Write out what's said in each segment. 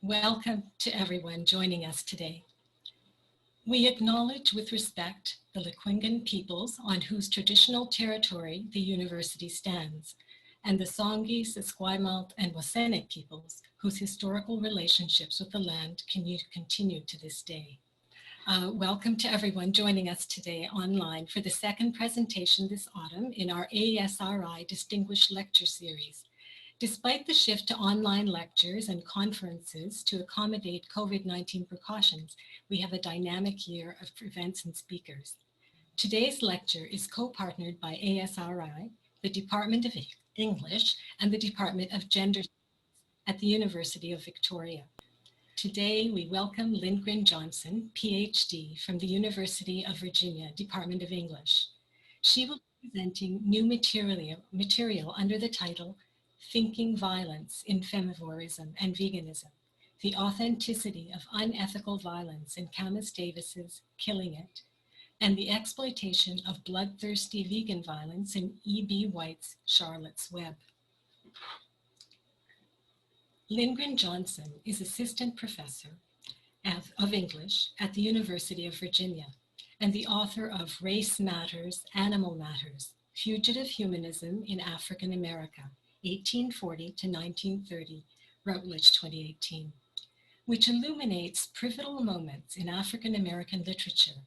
Welcome to everyone joining us today. We acknowledge with respect the Lekwungen peoples on whose traditional territory the university stands, and the Songhees, Esquimalt, and Wasanic peoples whose historical relationships with the land continue to this day. Welcome to everyone joining us today online for the second presentation this autumn in our ASRI Distinguished Lecture Series. Despite the shift to online lectures and conferences to accommodate COVID-19 precautions, we have a dynamic year of events and speakers. Today's lecture is co-partnered by ASRI, the Department of English, and the Department of Gender Studies at the University of Victoria. Today, we welcome Lindgren Johnson, PhD from the University of Virginia, Department of English. She will be presenting new material under the title Thinking Violence in Femivorism and Veganism, the authenticity of unethical violence in Camas Davis's Killing It, and the exploitation of bloodthirsty vegan violence in E.B. White's Charlotte's Web. Lindgren Johnson is Assistant Professor of English at the University of Virginia and the author of Race Matters, Animal Matters, Fugitive Humanism in African America, 1840 to 1930, Routledge 2018, which illuminates pivotal moments in African American literature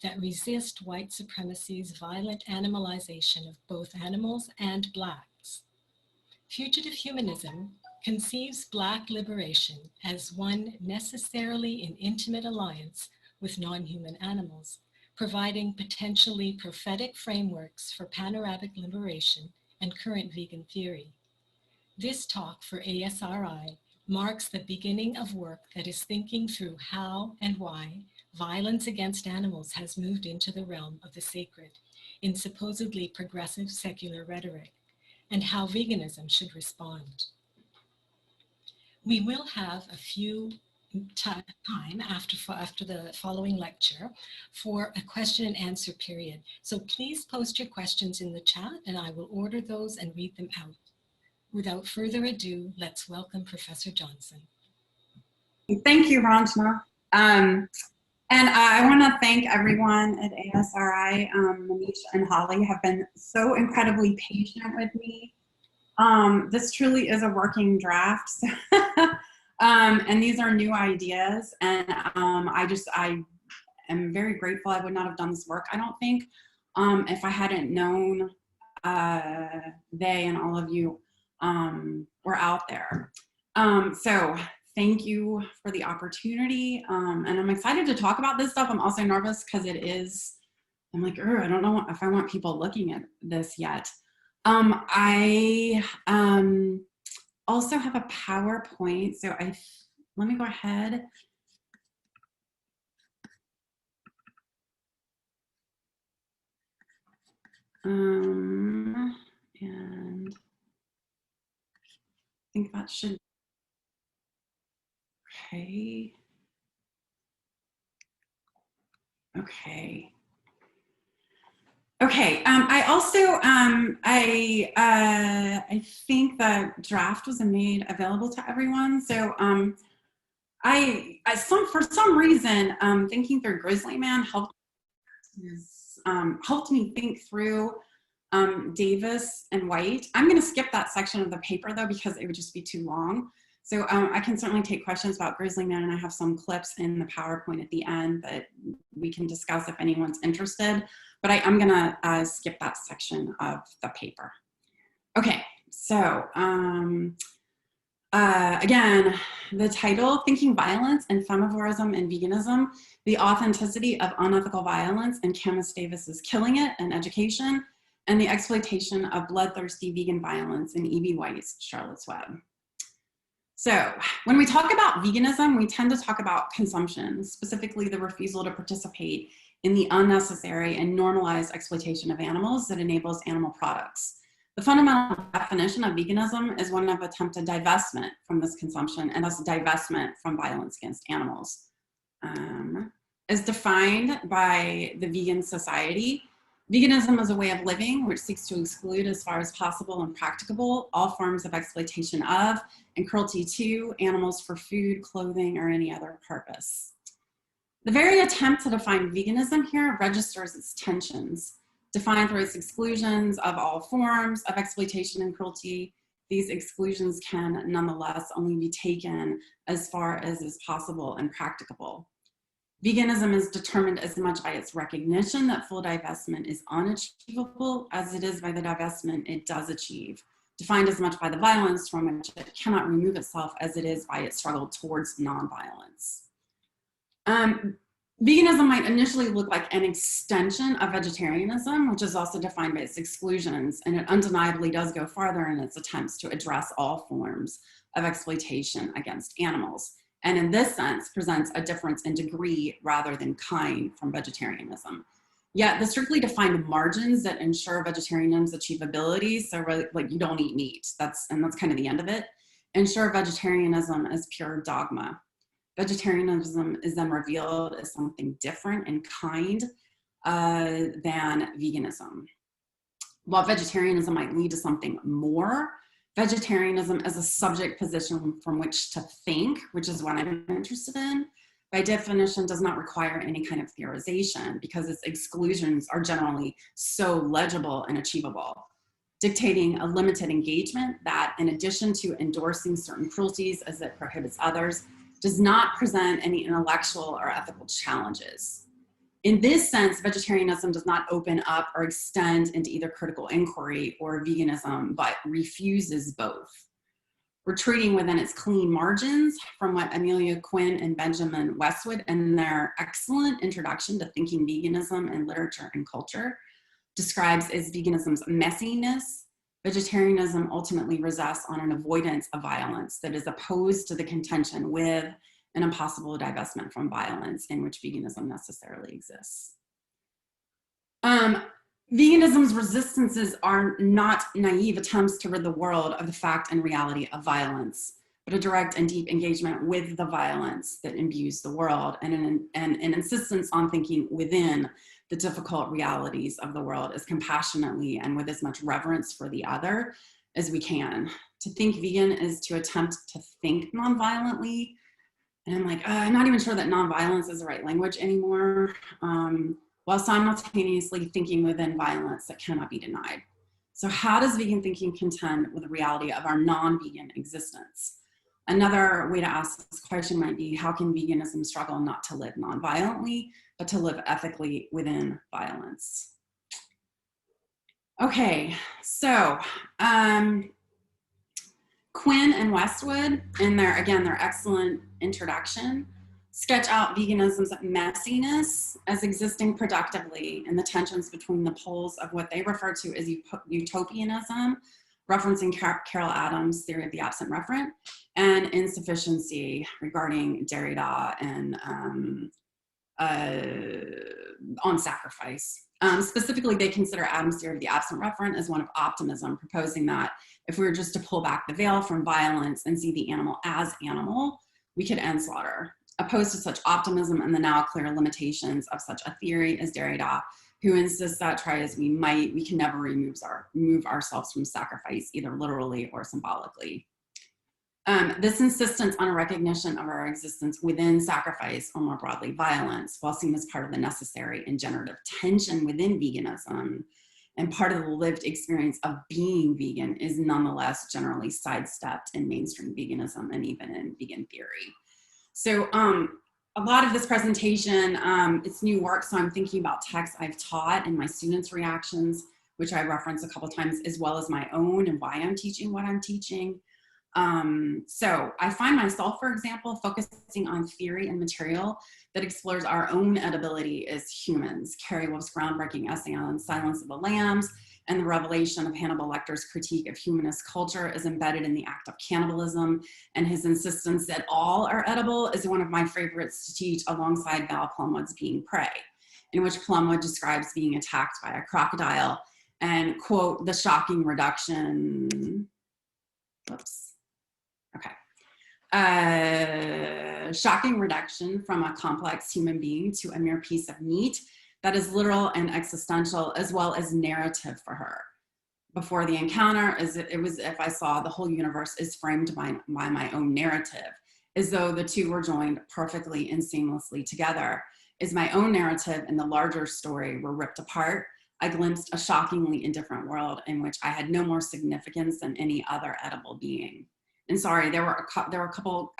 that resist white supremacy's violent animalization of both animals and Blacks. Fugitive Humanism conceives Black liberation as one necessarily in intimate alliance with non-human animals, providing potentially prophetic frameworks for panoramic liberation and current vegan theory. This talk for ASRI marks the beginning of work that is thinking through how and why violence against animals has moved into the realm of the sacred in supposedly progressive secular rhetoric, and how veganism should respond. We will have a few time after the following lecture for a question and answer period. So please post your questions in the chat and I will order those and read them out. Without further ado, let's welcome Professor Johnson. Thank you, Ranjana. And I want to thank everyone at ASRI. Manish and Holly have been so incredibly patient with me. This truly is a working draft. And these are new ideas. And I am very grateful. I would not have done this work, I don't think, if I hadn't known they and all of you were out there. So thank you for the opportunity. And I'm excited to talk about this stuff. I'm also nervous because I'm like, I don't know if I want people looking at this yet. I also have a PowerPoint. So let me go ahead. And I think that should, okay. I also, I think the draft was made available to everyone. So for some reason, thinking through Grizzly Man helped me think through Davis and White. I'm going to skip that section of the paper though, because it would just be too long. So I can certainly take questions about Grizzly Man, and I have some clips in the PowerPoint at the end that we can discuss if anyone's interested. But I'm going to skip that section of the paper. Okay, so again, the title, Thinking Violence in Femivorism and Veganism, the authenticity of unethical violence in Camas Davis's Killing It and Education, and the exploitation of bloodthirsty vegan violence in E.B. White's Charlotte's Web. So when we talk about veganism, we tend to talk about consumption, specifically the refusal to participate in the unnecessary and normalized exploitation of animals that enables animal products. The fundamental definition of veganism is one of attempted divestment from this consumption, and thus divestment from violence against animals. As defined by the Vegan Society, Veganism is a way of living which seeks to exclude as far as possible and practicable all forms of exploitation of and cruelty to animals for food, clothing, or any other purpose. The very attempt to define veganism here registers its tensions. Defined through its exclusions of all forms of exploitation and cruelty, these exclusions can nonetheless only be taken as far as is possible and practicable. Veganism is determined as much by its recognition that full divestment is unachievable as it is by the divestment it does achieve, defined as much by the violence from which it cannot remove itself as it is by its struggle towards nonviolence. Veganism might initially look like an extension of vegetarianism, which is also defined by its exclusions, and it undeniably does go farther in its attempts to address all forms of exploitation against animals, and in this sense presents a difference in degree rather than kind from vegetarianism. Yet the strictly defined margins that ensure vegetarianism's achievability, so like you don't eat meat, that's kind of the end of it, ensure vegetarianism as pure dogma. Vegetarianism is then revealed as something different and kind than veganism. While vegetarianism might lead to something more, vegetarianism as a subject position from which to think, which is what I'm interested in, by definition does not require any kind of theorization because its exclusions are generally so legible and achievable, dictating a limited engagement that, in addition to endorsing certain cruelties as it prohibits others, does not present any intellectual or ethical challenges. In this sense, vegetarianism does not open up or extend into either critical inquiry or veganism, but refuses both. Retreating within its clean margins from what Amelia Quinn and Benjamin Westwood, in their excellent introduction to thinking veganism in literature and culture, describes as veganism's messiness, vegetarianism ultimately rests on an avoidance of violence that is opposed to the contention with an impossible divestment from violence in which veganism necessarily exists. Veganism's resistances are not naive attempts to rid the world of the fact and reality of violence, but a direct and deep engagement with the violence that imbues the world and an insistence on thinking within the difficult realities of the world as compassionately and with as much reverence for the other as we can. To think vegan is to attempt to think nonviolently. And I'm like, I'm not even sure that nonviolence is the right language anymore, while simultaneously thinking within violence that cannot be denied. So how does vegan thinking contend with the reality of our non-vegan existence? Another way to ask this question might be, how can veganism struggle not to live non-violently, but to live ethically within violence? Okay, so Quinn and Westwood, in their excellent introduction, sketch out veganism's messiness as existing productively in the tensions between the poles of what they refer to as utopianism, referencing Carol Adams' theory of the absent referent, and insufficiency regarding Derrida and on sacrifice. Specifically, they consider Adams' theory of the absent referent as one of optimism, proposing that if we were just to pull back the veil from violence and see the animal as animal, we could end slaughter. Opposed to such optimism and the now clear limitations of such a theory as Derrida, who insists that try as we might, we can never remove ourselves from sacrifice, either literally or symbolically. This insistence on a recognition of our existence within sacrifice, or more broadly violence, while seen as part of the necessary and generative tension within veganism and part of the lived experience of being vegan, is nonetheless generally sidestepped in mainstream veganism and even in vegan theory. So a lot of this presentation, it's new work, so I'm thinking about texts I've taught and my students' reactions, which I reference a couple times, as well as my own and why I'm teaching what I'm teaching. So I find myself, for example, focusing on theory and material that explores our own edibility as humans. Carrie Wolf's groundbreaking essay on Silence of the Lambs and the revelation of Hannibal Lecter's critique of humanist culture is embedded in the act of cannibalism, and his insistence that all are edible is one of my favorites to teach alongside Val Plumwood's Being Prey, in which Plumwood describes being attacked by a crocodile and, quote, the shocking reduction, shocking reduction from a complex human being to a mere piece of meat that is literal and existential as well as narrative for her. Before the encounter, it was if I saw the whole universe is framed by my own narrative, as though the two were joined perfectly and seamlessly together. As my own narrative and the larger story were ripped apart, I glimpsed a shockingly indifferent world in which I had no more significance than any other edible being. And sorry, there were a couple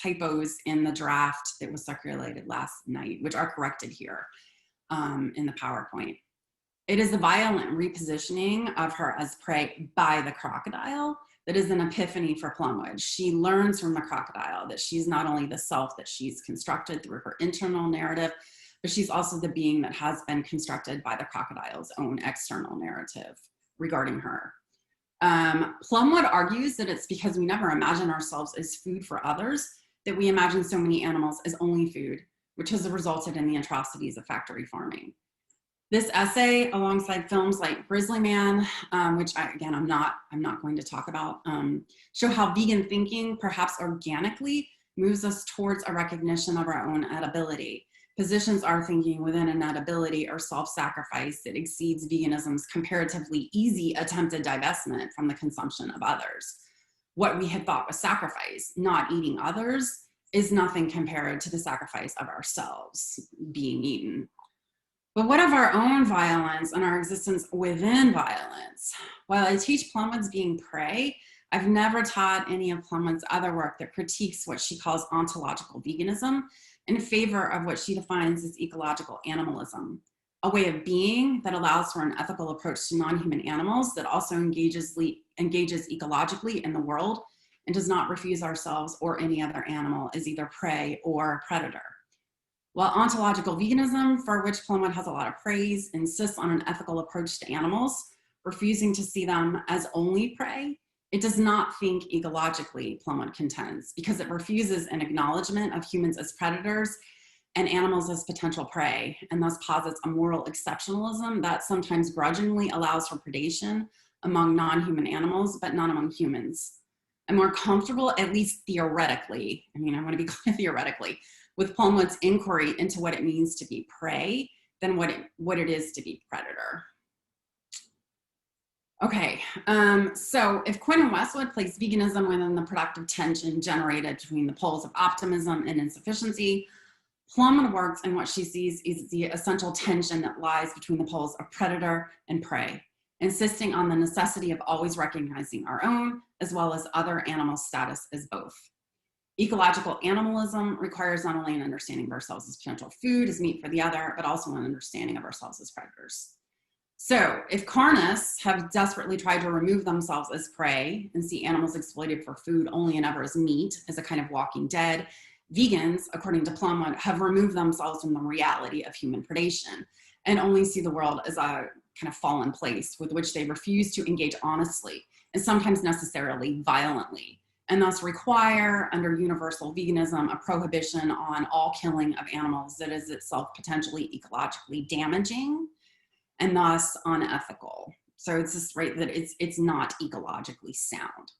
typos in the draft that was circulated last night, which are corrected here in the PowerPoint. It is the violent repositioning of her as prey by the crocodile that is an epiphany for Plumwood. She learns from the crocodile that she's not only the self that she's constructed through her internal narrative, but she's also the being that has been constructed by the crocodile's own external narrative regarding her. Plumwood argues that it's because we never imagine ourselves as food for others that we imagine so many animals as only food, which has resulted in the atrocities of factory farming. This essay, alongside films like Grizzly Man, which I'm not going to talk about, show how vegan thinking, perhaps organically, moves us towards a recognition of our own edibility, positions our thinking within an edibility or self-sacrifice that exceeds veganism's comparatively easy attempted divestment from the consumption of others. What we had thought was sacrifice, not eating others, is nothing compared to the sacrifice of ourselves being eaten. But what of our own violence and our existence within violence? While I teach Plumwood's Being Prey, I've never taught any of Plumwood's other work that critiques what she calls ontological veganism in favor of what she defines as ecological animalism, a way of being that allows for an ethical approach to non-human animals that also engages ecologically in the world and does not refuse ourselves or any other animal as either prey or predator. While ontological veganism, for which Plumwood has a lot of praise, insists on an ethical approach to animals, refusing to see them as only prey, it does not think ecologically, Plumwood contends, because it refuses an acknowledgement of humans as predators and animals as potential prey, and thus posits a moral exceptionalism that sometimes grudgingly allows for predation among non-human animals, but not among humans. I'm more comfortable, at least theoretically, I want to be clear theoretically, with Plumwood's inquiry into what it means to be prey than what it is to be predator. Okay, so if Quinn and Westwood place veganism within the productive tension generated between the poles of optimism and insufficiency, Plumwood works in what she sees is the essential tension that lies between the poles of predator and prey, insisting on the necessity of always recognizing our own as well as other animals' status as both. Ecological animalism requires not only an understanding of ourselves as potential food, as meat for the other, but also an understanding of ourselves as predators. So if carnists have desperately tried to remove themselves as prey and see animals exploited for food only and ever as meat, as a kind of walking dead, vegans, according to Plumwood, have removed themselves from the reality of human predation and only see the world as a kind of fallen place with which they refuse to engage honestly and sometimes necessarily violently, and thus require, under universal veganism, a prohibition on all killing of animals that is itself potentially ecologically damaging and thus unethical. So it's just right that it's not ecologically sound.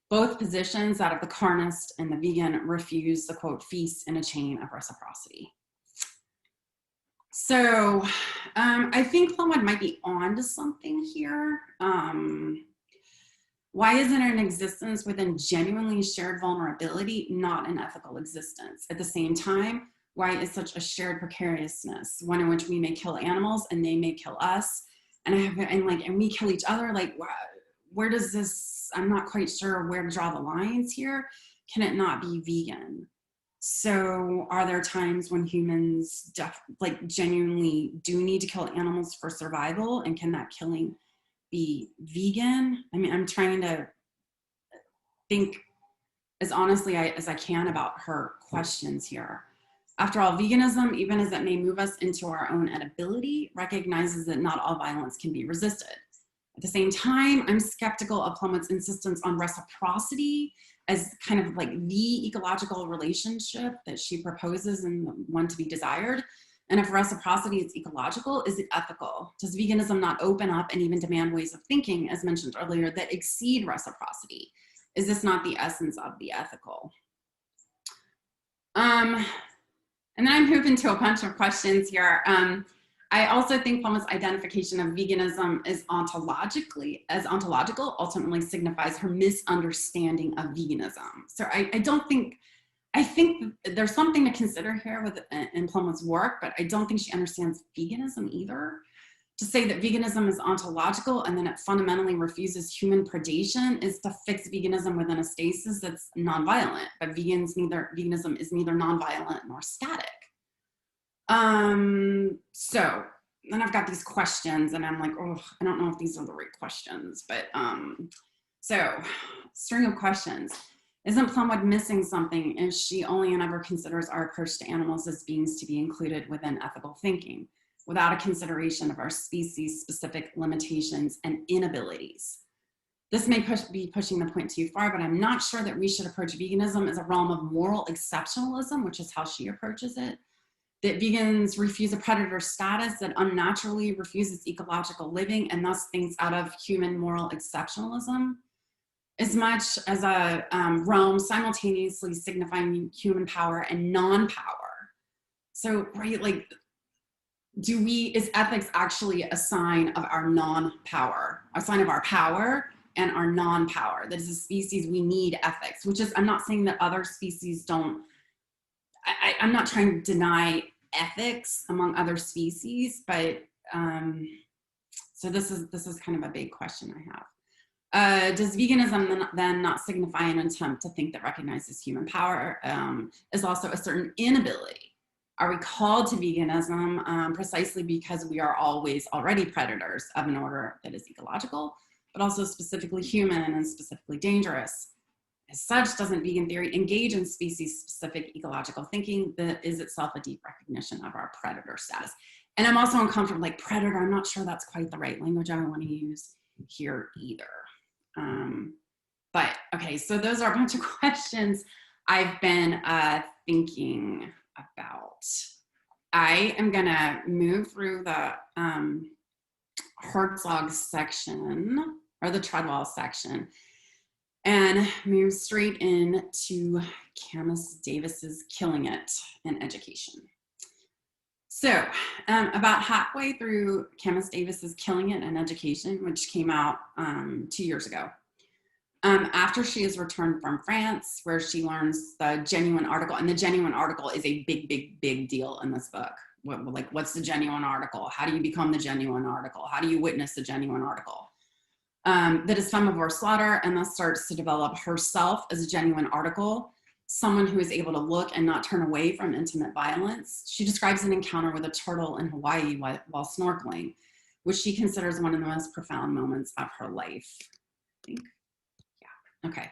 Both positions, that of the carnist and the vegan, refuse the quote feast in a chain of reciprocity. So I think Plumwood might be onto something here. Why isn't an existence within genuinely shared vulnerability not an ethical existence? At the same time, why is such a shared precariousness, one in which we may kill animals and they may kill us, and we kill each other? Like, where does this? I'm not quite sure where to draw the lines here. Can it not be vegan? So, are there times when humans genuinely do need to kill animals for survival, and can that killing be vegan? I'm trying to think as honestly as I can about her questions here. After all, veganism, even as it may move us into our own edibility, recognizes that not all violence can be resisted. At the same time, I'm skeptical of Plumwood's insistence on reciprocity as kind of like the ecological relationship that she proposes and the one to be desired. And if reciprocity is ecological, is it ethical? Does veganism not open up and even demand ways of thinking, as mentioned earlier, that exceed reciprocity? Is this not the essence of the ethical? And then I'm moving to a bunch of questions here. I also think Plumwood's identification of veganism as ontological ultimately signifies her misunderstanding of veganism. So I think there's something to consider here in Plumwood's work, but I don't think she understands veganism either. To say that veganism is ontological and then it fundamentally refuses human predation is to fix veganism within a stasis that's nonviolent, but veganism is neither nonviolent nor static. So then I've got these questions and I'm like, oh, I don't know if these are the right questions, but so string of questions. Isn't Plumwood missing something if she only and ever considers our approach to animals as beings to be included within ethical thinking, without a consideration of our species-specific limitations and inabilities? This may be pushing the point too far, but I'm not sure that we should approach veganism as a realm of moral exceptionalism, which is how she approaches it. That vegans refuse a predator status, that unnaturally refuses ecological living, and thus thinks out of human moral exceptionalism, as much as a realm simultaneously signifying human power and non-power. So, right, like, is ethics actually a sign of our non-power, a sign of our power and our non-power? That as a species, we need ethics, which is, I'm not saying that other species don't, I'm not trying to deny ethics among other species, but so this is kind of a big question I have. Does veganism then not signify an attempt to think that recognizes human power is also a certain inability? Are we called to veganism precisely because we are always already predators of an order that is ecological, but also specifically human and specifically dangerous? As such, doesn't vegan theory engage in species-specific ecological thinking that is itself a deep recognition of our predator status? And I'm also uncomfortable, like predator, I'm not sure that's quite the right language I want to use here either. But okay, so those are a bunch of questions I've been thinking about. I am gonna move through the Herzog section, or the Treadwell section, and move straight into Camas Davis's Killing It in Education. So about halfway through Camas Davis's Killing It in Education, which came out 2 years ago, after she has returned from France, where she learns the genuine article, and the genuine article is a big, big, big deal in this book. What's the genuine article? How do you become the genuine article? How do you witness the genuine article? That is Femivore slaughter, and thus starts to develop herself as a genuine article, someone who is able to look and not turn away from intimate violence. She describes an encounter with a turtle in Hawaii while snorkeling, which she considers one of the most profound moments of her life. I think, yeah, okay.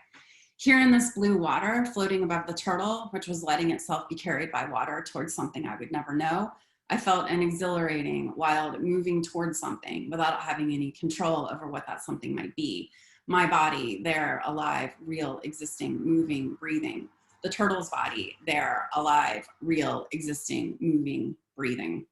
Here in this blue water, floating above the turtle, which was letting itself be carried by water towards something I would never know, I felt an exhilarating, wild moving towards something without having any control over what that something might be. My body, there, alive, real, existing, moving, breathing. The turtle's body, there, alive, real, existing, moving, breathing.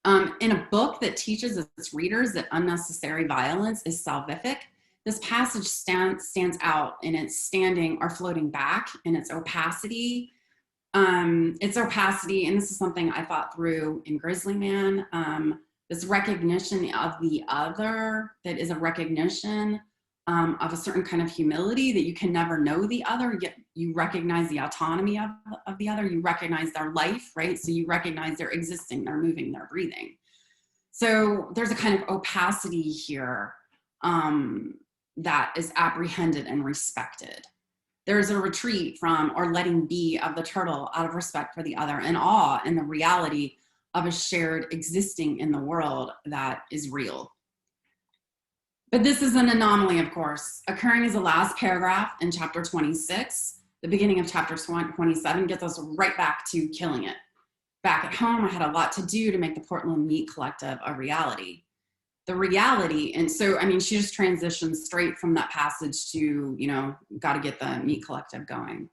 In a book that teaches its readers that unnecessary violence is salvific, this passage stands out in its standing or floating back, in its opacity. And this is something I thought through in Grizzly Man, this recognition of the other, that is a recognition of a certain kind of humility, that you can never know the other, yet you recognize the autonomy of the other, you recognize their life, right? So you recognize they're existing, they're moving, they're breathing. So there's a kind of opacity here that is apprehended and respected. There's a retreat from or letting be of the turtle out of respect for the other, and awe in the reality of a shared existing in the world that is real. But this is an anomaly, of course. Occurring as the last paragraph in chapter 26, the beginning of chapter 27 gets us right back to killing it. Back at home, I had a lot to do to make the Portland Meat Collective a reality. The reality, and so, I mean, she just transitions straight from that passage to, you know, got to get the Meat Collective going.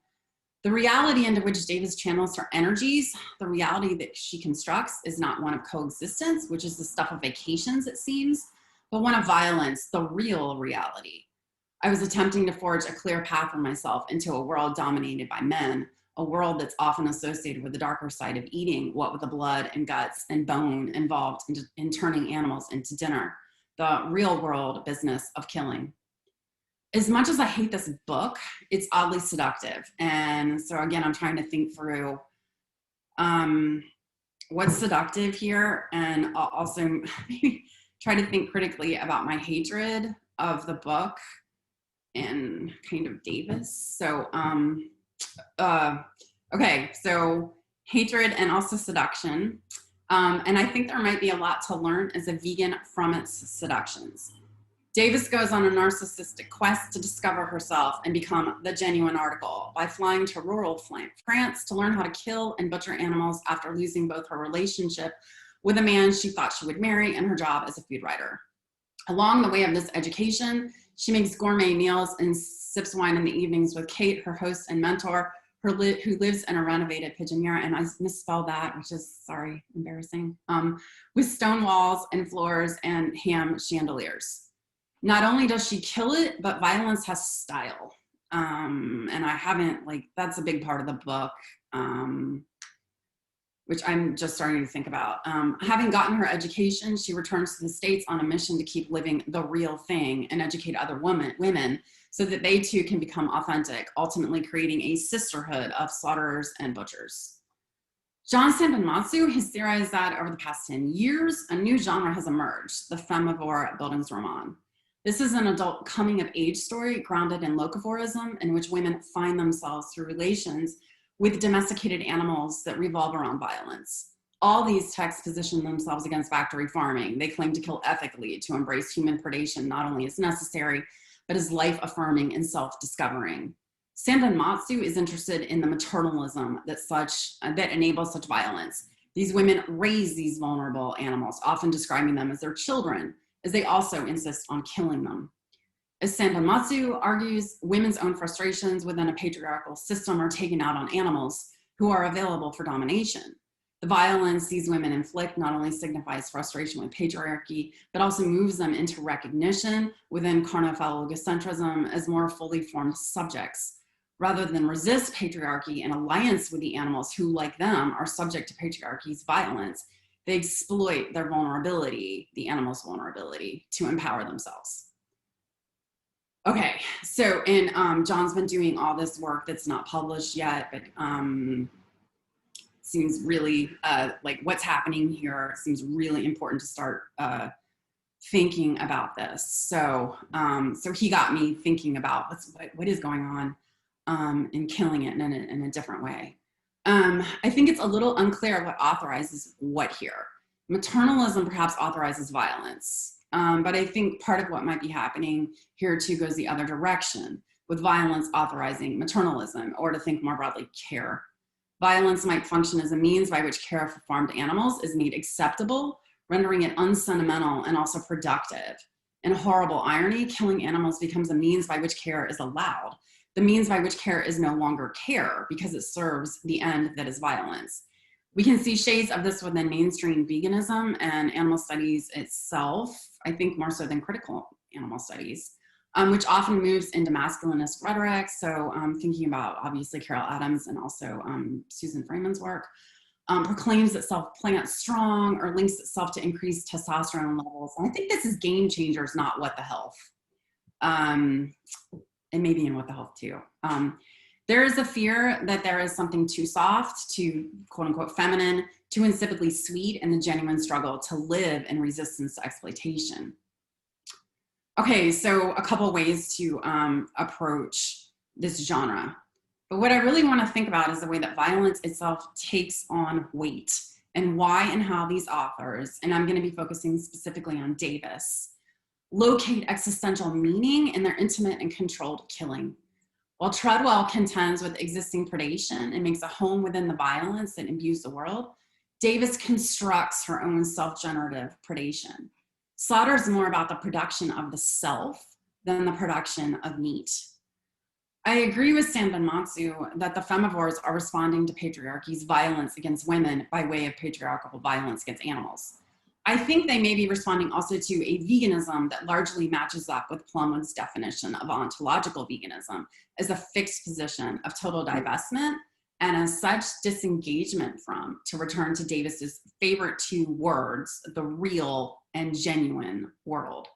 The reality into which Davis channels her energies, the reality that she constructs, is not one of coexistence, which is the stuff of vacations, it seems, but one of violence, the real reality. I was attempting to forge a clear path for myself into a world dominated by men, a world that's often associated with the darker side of eating, what with the blood and guts and bone involved in turning animals into dinner, the real world business of killing. As much as I hate this book, it's oddly seductive. And so again, I'm trying to think through what's seductive here, and I'll also maybe try to think critically about my hatred of the book and kind of Davis. So, okay, so hatred and also seduction. And I think there might be a lot to learn as a vegan from its seductions. Davis goes on a narcissistic quest to discover herself and become the genuine article by flying to rural France to learn how to kill and butcher animals after losing both her relationship with a man she thought she would marry and her job as a food writer. Along the way of this education, she makes gourmet meals and sips wine in the evenings with Kate, her host and mentor, who lives in a renovated pigeonniere, and I misspelled that, which is, sorry, embarrassing, with stone walls and floors and ham chandeliers. Not only does she kill it, but violence has style. And I haven't, that's a big part of the book, which I'm just starting to think about. Having gotten her education, she returns to the States on a mission to keep living the real thing and educate other women so that they too can become authentic, ultimately creating a sisterhood of slaughterers and butchers. John Sanbonmatsu has theorized that over the past 10 years, a new genre has emerged, the femivore Bildungsroman. This is an adult coming-of-age story grounded in locavorism, in which women find themselves through relations with domesticated animals that revolve around violence. All these texts position themselves against factory farming. They claim to kill ethically, to embrace human predation not only as necessary, but as life-affirming and self-discovering. Sanbonmatsu is interested in the maternalism that enables such violence. These women raise these vulnerable animals, often describing them as their children, as they also insist on killing them. As Sanbonmatsu argues, women's own frustrations within a patriarchal system are taken out on animals who are available for domination. The violence these women inflict not only signifies frustration with patriarchy, but also moves them into recognition within carnophallogocentrism as more fully formed subjects. Rather than resist patriarchy in alliance with the animals who, like them, are subject to patriarchy's violence, they exploit their vulnerability, the animal's vulnerability, to empower themselves. Okay, so John's been doing all this work that's not published yet, but seems really, what's happening here seems really important to start thinking about this. So he got me thinking about what is going on and killing it in a different way. I think it's a little unclear what authorizes what here. Maternalism perhaps authorizes violence, but I think part of what might be happening here too goes the other direction, with violence authorizing maternalism, or to think more broadly, care. Violence might function as a means by which care for farmed animals is made acceptable, rendering it unsentimental and also productive. In horrible irony, killing animals becomes a means by which care is allowed, the means by which care is no longer care because it serves the end that is violence. We can see shades of this within mainstream veganism and animal studies itself, I think more so than critical animal studies, which often moves into masculinist rhetoric. So thinking about obviously Carol Adams and also Susan Freeman's work, proclaims itself plant strong or links itself to increased testosterone levels. And I think this is game changers, not what the health. And maybe in what the health too. There is a fear that there is something too soft, too quote unquote feminine, too insipidly sweet in the genuine struggle to live in resistance to exploitation. Okay, so a couple ways to approach this genre. But what I really want to think about is the way that violence itself takes on weight and why and how these authors, and I'm going to be focusing specifically on Davis, locate existential meaning in their intimate and controlled killing. While Treadwell contends with existing predation and makes a home within the violence that imbues the world, Davis constructs her own self-generative predation. Slaughter is more about the production of the self than the production of meat. I agree with Sanbonmatsu that the femivores are responding to patriarchy's violence against women by way of patriarchal violence against animals. I think they may be responding also to a veganism that largely matches up with Plumwood's definition of ontological veganism as a fixed position of total divestment and as such disengagement from, to return to Davis's favorite two words, the real and genuine world.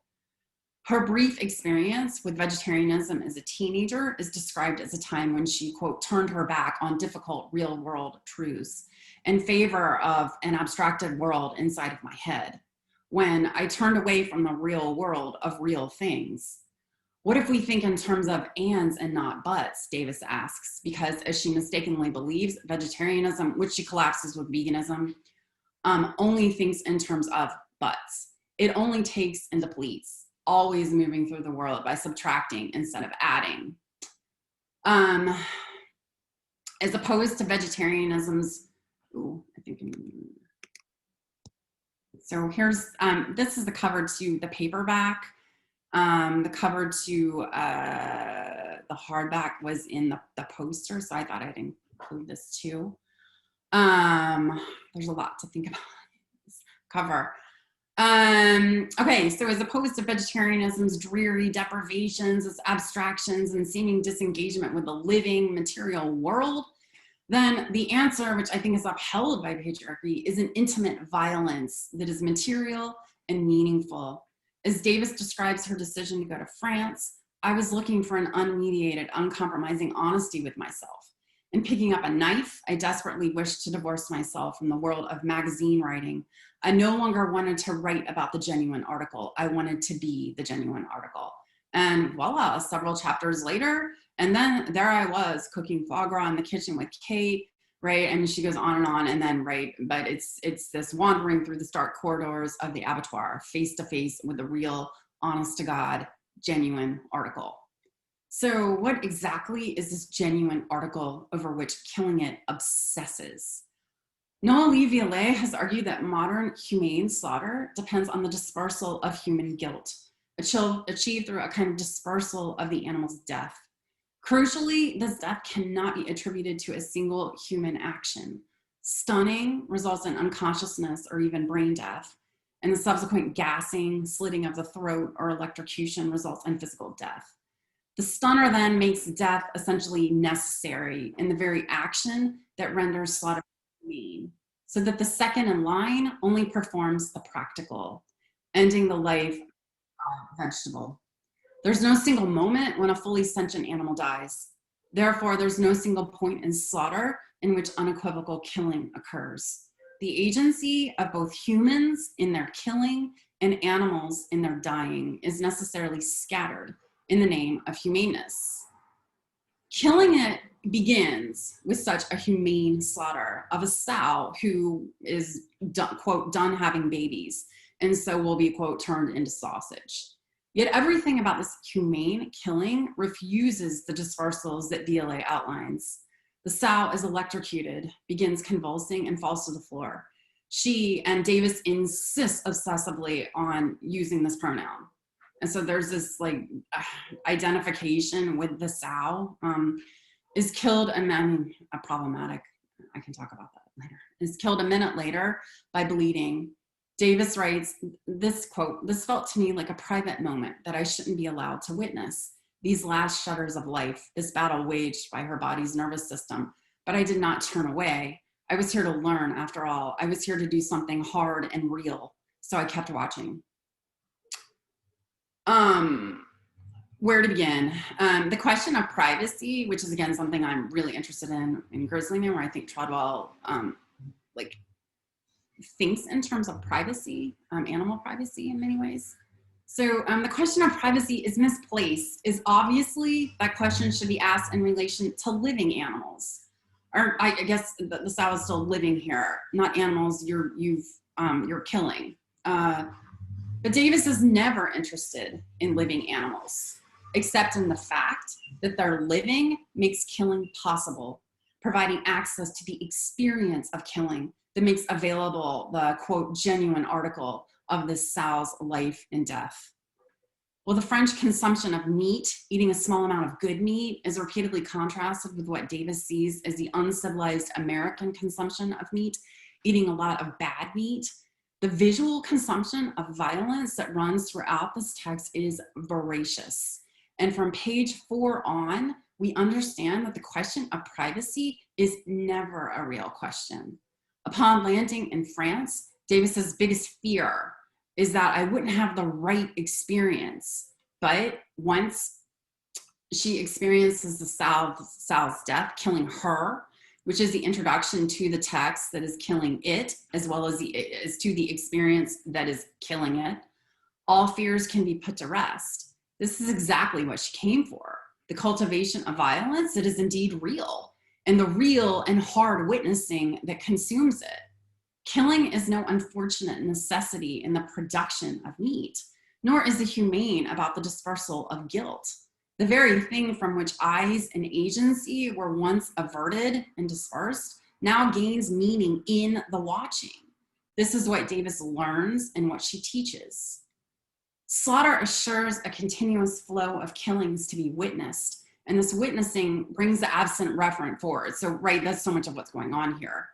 Her brief experience with vegetarianism as a teenager is described as a time when she, quote, turned her back on difficult real world truths in favor of an abstracted world inside of my head. When I turned away from the real world of real things. What if we think in terms of ands and not buts, Davis asks, because as she mistakenly believes, vegetarianism, which she collapses with veganism, only thinks in terms of buts. It only takes and depletes, always moving through the world by subtracting instead of adding. As opposed to vegetarianism's, so here's, this is the cover to the paperback. The cover to the hardback was in the poster, so I thought I'd include this too. There's a lot to think about this cover. Okay, so as opposed to vegetarianism's dreary deprivations, its abstractions, and seeming disengagement with the living material world, then the answer, which I think is upheld by patriarchy, is an intimate violence that is material and meaningful. As Davis describes her decision to go to France, I was looking for an unmediated, uncompromising honesty with myself. In picking up a knife, I desperately wished to divorce myself from the world of magazine writing. I no longer wanted to write about the genuine article. I wanted to be the genuine article. And voila, several chapters later, and then there I was cooking foie gras in the kitchen with Kate, right? And she goes on, and then, right, but it's this wandering through the stark corridors of the abattoir, face to face with the real, honest to God, genuine article. So what exactly is this genuine article over which Killing It obsesses? Noélie Violet has argued that modern humane slaughter depends on the dispersal of human guilt, achieved through a kind of dispersal of the animal's death. Crucially, this death cannot be attributed to a single human action. Stunning results in unconsciousness or even brain death, and the subsequent gassing, slitting of the throat, or electrocution results in physical death. The stunner then makes death essentially necessary in the very action that renders slaughter humane, so that the second in line only performs the practical, ending the life of a vegetable. There's no single moment when a fully sentient animal dies. Therefore, there's no single point in slaughter in which unequivocal killing occurs. The agency of both humans in their killing and animals in their dying is necessarily scattered in the name of humaneness. Killing It begins with such a humane slaughter of a sow who is, quote, done having babies, and so will be, quote, turned into sausage. Yet everything about this humane killing refuses the dispersals that Violet outlines. The sow is electrocuted, begins convulsing, and falls to the floor. She and Davis insist obsessively on using this pronoun. And so there's this like identification with the sow, is killed, and then problematic, I can talk about that later, is killed a minute later by bleeding. Davis writes, this quote, "This felt to me like a private moment that I shouldn't be allowed to witness. These last shudders of life, this battle waged by her body's nervous system. But I did not turn away. I was here to learn, after all. I was here to do something hard and real. So I kept watching." Where to begin? The question of privacy, which is again something I'm really interested in Grizzly Man, where I think Treadwell like thinks in terms of privacy, animal privacy in many ways. So the question of privacy is misplaced. Is obviously that question should be asked in relation to living animals. Or I guess the sow is still living here, not animals you're killing. But Davis is never interested in living animals, except in the fact that their living makes killing possible, providing access to the experience of killing that makes available the, quote, genuine article of this sow's life and death. Well, the French consumption of meat, eating a small amount of good meat, is repeatedly contrasted with what Davis sees as the uncivilized American consumption of meat, eating a lot of bad meat. The visual consumption of violence that runs throughout this text is voracious. And from page 4 on, we understand that the question of privacy is never a real question. Upon landing in France, Davis's biggest fear is that I wouldn't have the right experience. But once she experiences the Sal's death, killing her, which is the introduction to the text that is killing it, as well as to the experience that is killing it, all fears can be put to rest. This is exactly what she came for, the cultivation of violence that is indeed real, and the real and hard witnessing that consumes it. Killing is no unfortunate necessity in the production of meat, nor is it humane about the dispersal of guilt. The very thing from which eyes and agency were once averted and dispersed now gains meaning in the watching. This is what Davis learns and what she teaches. Slaughter assures a continuous flow of killings to be witnessed, and this witnessing brings the absent referent forward. So, right, that's so much of what's going on here.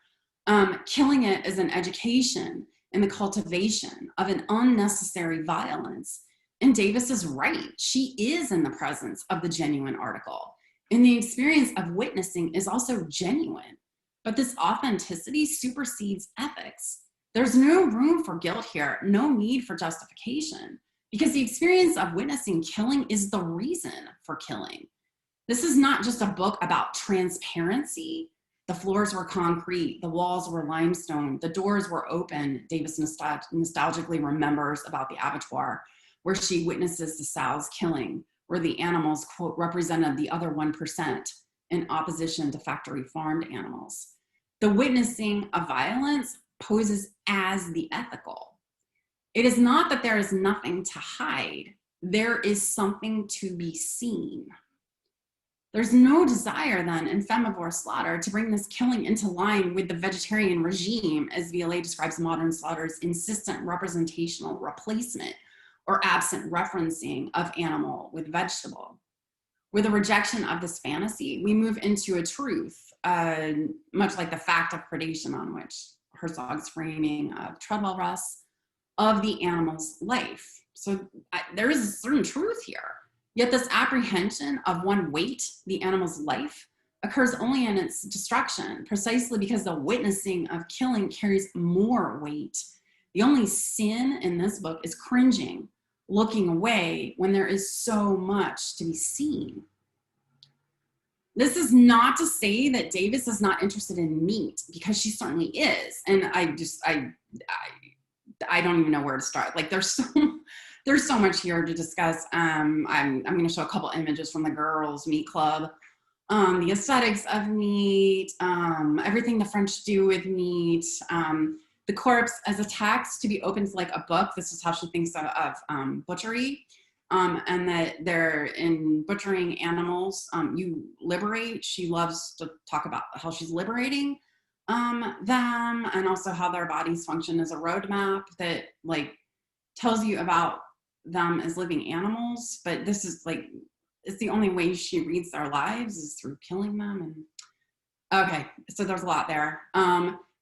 Killing it is an education in the cultivation of an unnecessary violence. And Davis is right. She is in the presence of the genuine article. And the experience of witnessing is also genuine. But this authenticity supersedes ethics. There's no room for guilt here, no need for justification, because the experience of witnessing killing is the reason for killing. This is not just a book about transparency. The floors were concrete, the walls were limestone, the doors were open. Davis nostalgically remembers about the abattoir, where she witnesses the Sal's killing, where the animals, quote, represented the other 1% in opposition to factory farmed animals. The witnessing of violence poses as the ethical. It is not that there is nothing to hide. There is something to be seen. There's no desire then in femivore slaughter to bring this killing into line with the vegetarian regime, as VLA describes modern slaughter's insistent representational replacement or absent referencing of animal with vegetable. With a rejection of this fantasy, we move into a truth, much like the fact of predation on which Herzog's framing of Treadwell rests, of the animal's life. So there is a certain truth here. Yet this apprehension of one weight, the animal's life, occurs only in its destruction, precisely because the witnessing of killing carries more weight. The only sin in this book is cringing, looking away when there is so much to be seen. This is not to say that Davis is not interested in meat, because she certainly is. And I don't even know where to start. Like there's so much here to discuss. I'm going to show a couple images from the Girls Meat Club. The aesthetics of meat, everything the French do with meat, the corpse as a text to be open to like a book. This is how she thinks of butchery, and that they're in butchering animals, you liberate. She loves to talk about how she's liberating them, and also how their bodies function as a roadmap that like tells you about them as living animals. But this is like, it's the only way she reads their lives is through killing them. And okay, so there's a lot there.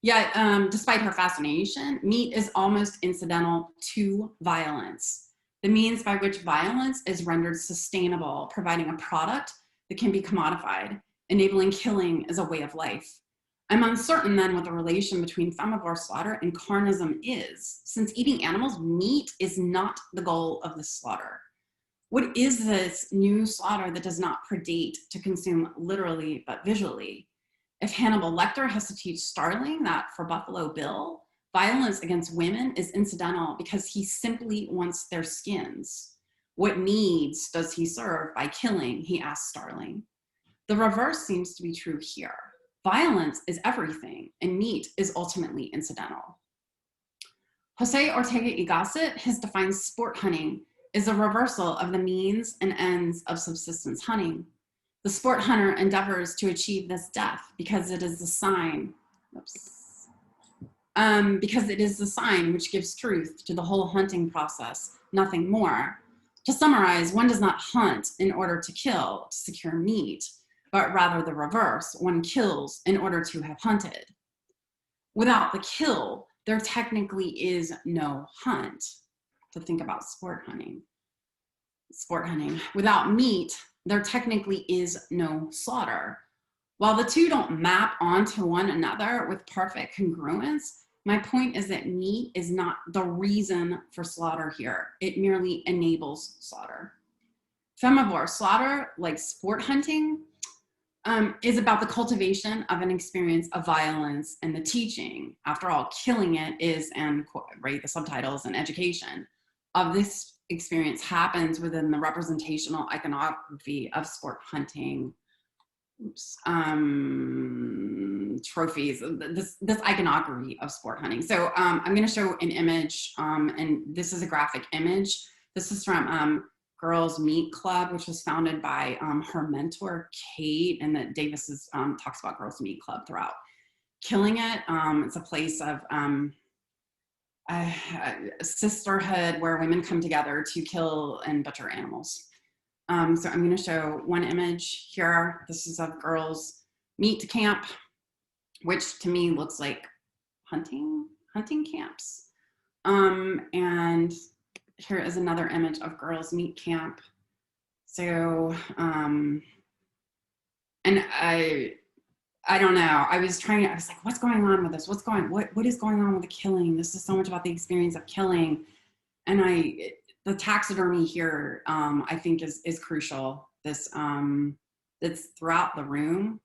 Yet, despite her fascination, meat is almost incidental to violence. The means by which violence is rendered sustainable, providing a product that can be commodified, enabling killing as a way of life. I'm uncertain then what the relation between femivore slaughter and carnism is, since eating animals, meat is not the goal of the slaughter. What is this new slaughter that does not predate to consume literally but visually? If Hannibal Lecter has to teach Starling that for Buffalo Bill, violence against women is incidental because he simply wants their skins. What needs does he serve by killing, he asks Starling. The reverse seems to be true here. Violence is everything, and meat is ultimately incidental. Jose Ortega y Gasset has defined sport hunting as a reversal of the means and ends of subsistence hunting. The sport hunter endeavors to achieve this death because it is the sign, because it is the sign which gives truth to the whole hunting process, nothing more. To summarize, one does not hunt in order to kill, to secure meat, but rather the reverse, one kills in order to have hunted. Without the kill, there technically is no hunt. To think about sport hunting. Without meat, there technically is no slaughter. While the two don't map onto one another with perfect congruence, my point is that meat is not the reason for slaughter here. It merely enables slaughter. Femivore slaughter, like sport hunting, is about the cultivation of an experience of violence and the teaching. After all, killing it is, and right, the subtitles, and education of this experience happens within the representational iconography of sport hunting. Trophies, this iconography of sport hunting. So I'm going to show an image, and this is a graphic image. This is from Girls Meat Club, which was founded by her mentor, Kate, and that Davis talks about Girls Meat Club throughout. Killing It, it's a place of sisterhood where women come together to kill and butcher animals. So I'm going to show one image here. This is of girls' meat camp, which to me looks like hunting camps. And here is another image of girls' meat camp. So, and I don't know. I was like, what's going on with this? What is going on with the killing? This is so much about the experience of killing. And the taxidermy here, I think is crucial. This, it's throughout the room,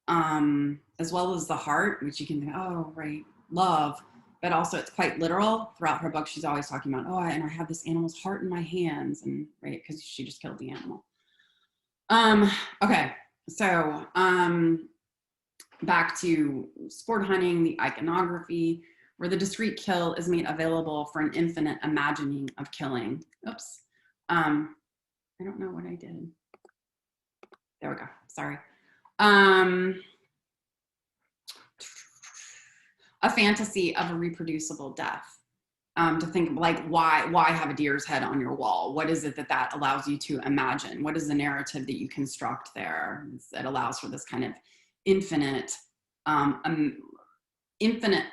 as well as the heart, which you can think, oh, right, love, but also it's quite literal. Throughout her book, she's always talking about, and I have this animal's heart in my hands, and right, because she just killed the animal. Okay, so back to sport hunting, the iconography, where the discrete kill is made available for an infinite imagining of killing. Oops. I don't know what I did. There we go. Sorry. A fantasy of a reproducible death. To think like, why have a deer's head on your wall? What is it that allows you to imagine? What is the narrative that you construct there that allows for this kind of infinite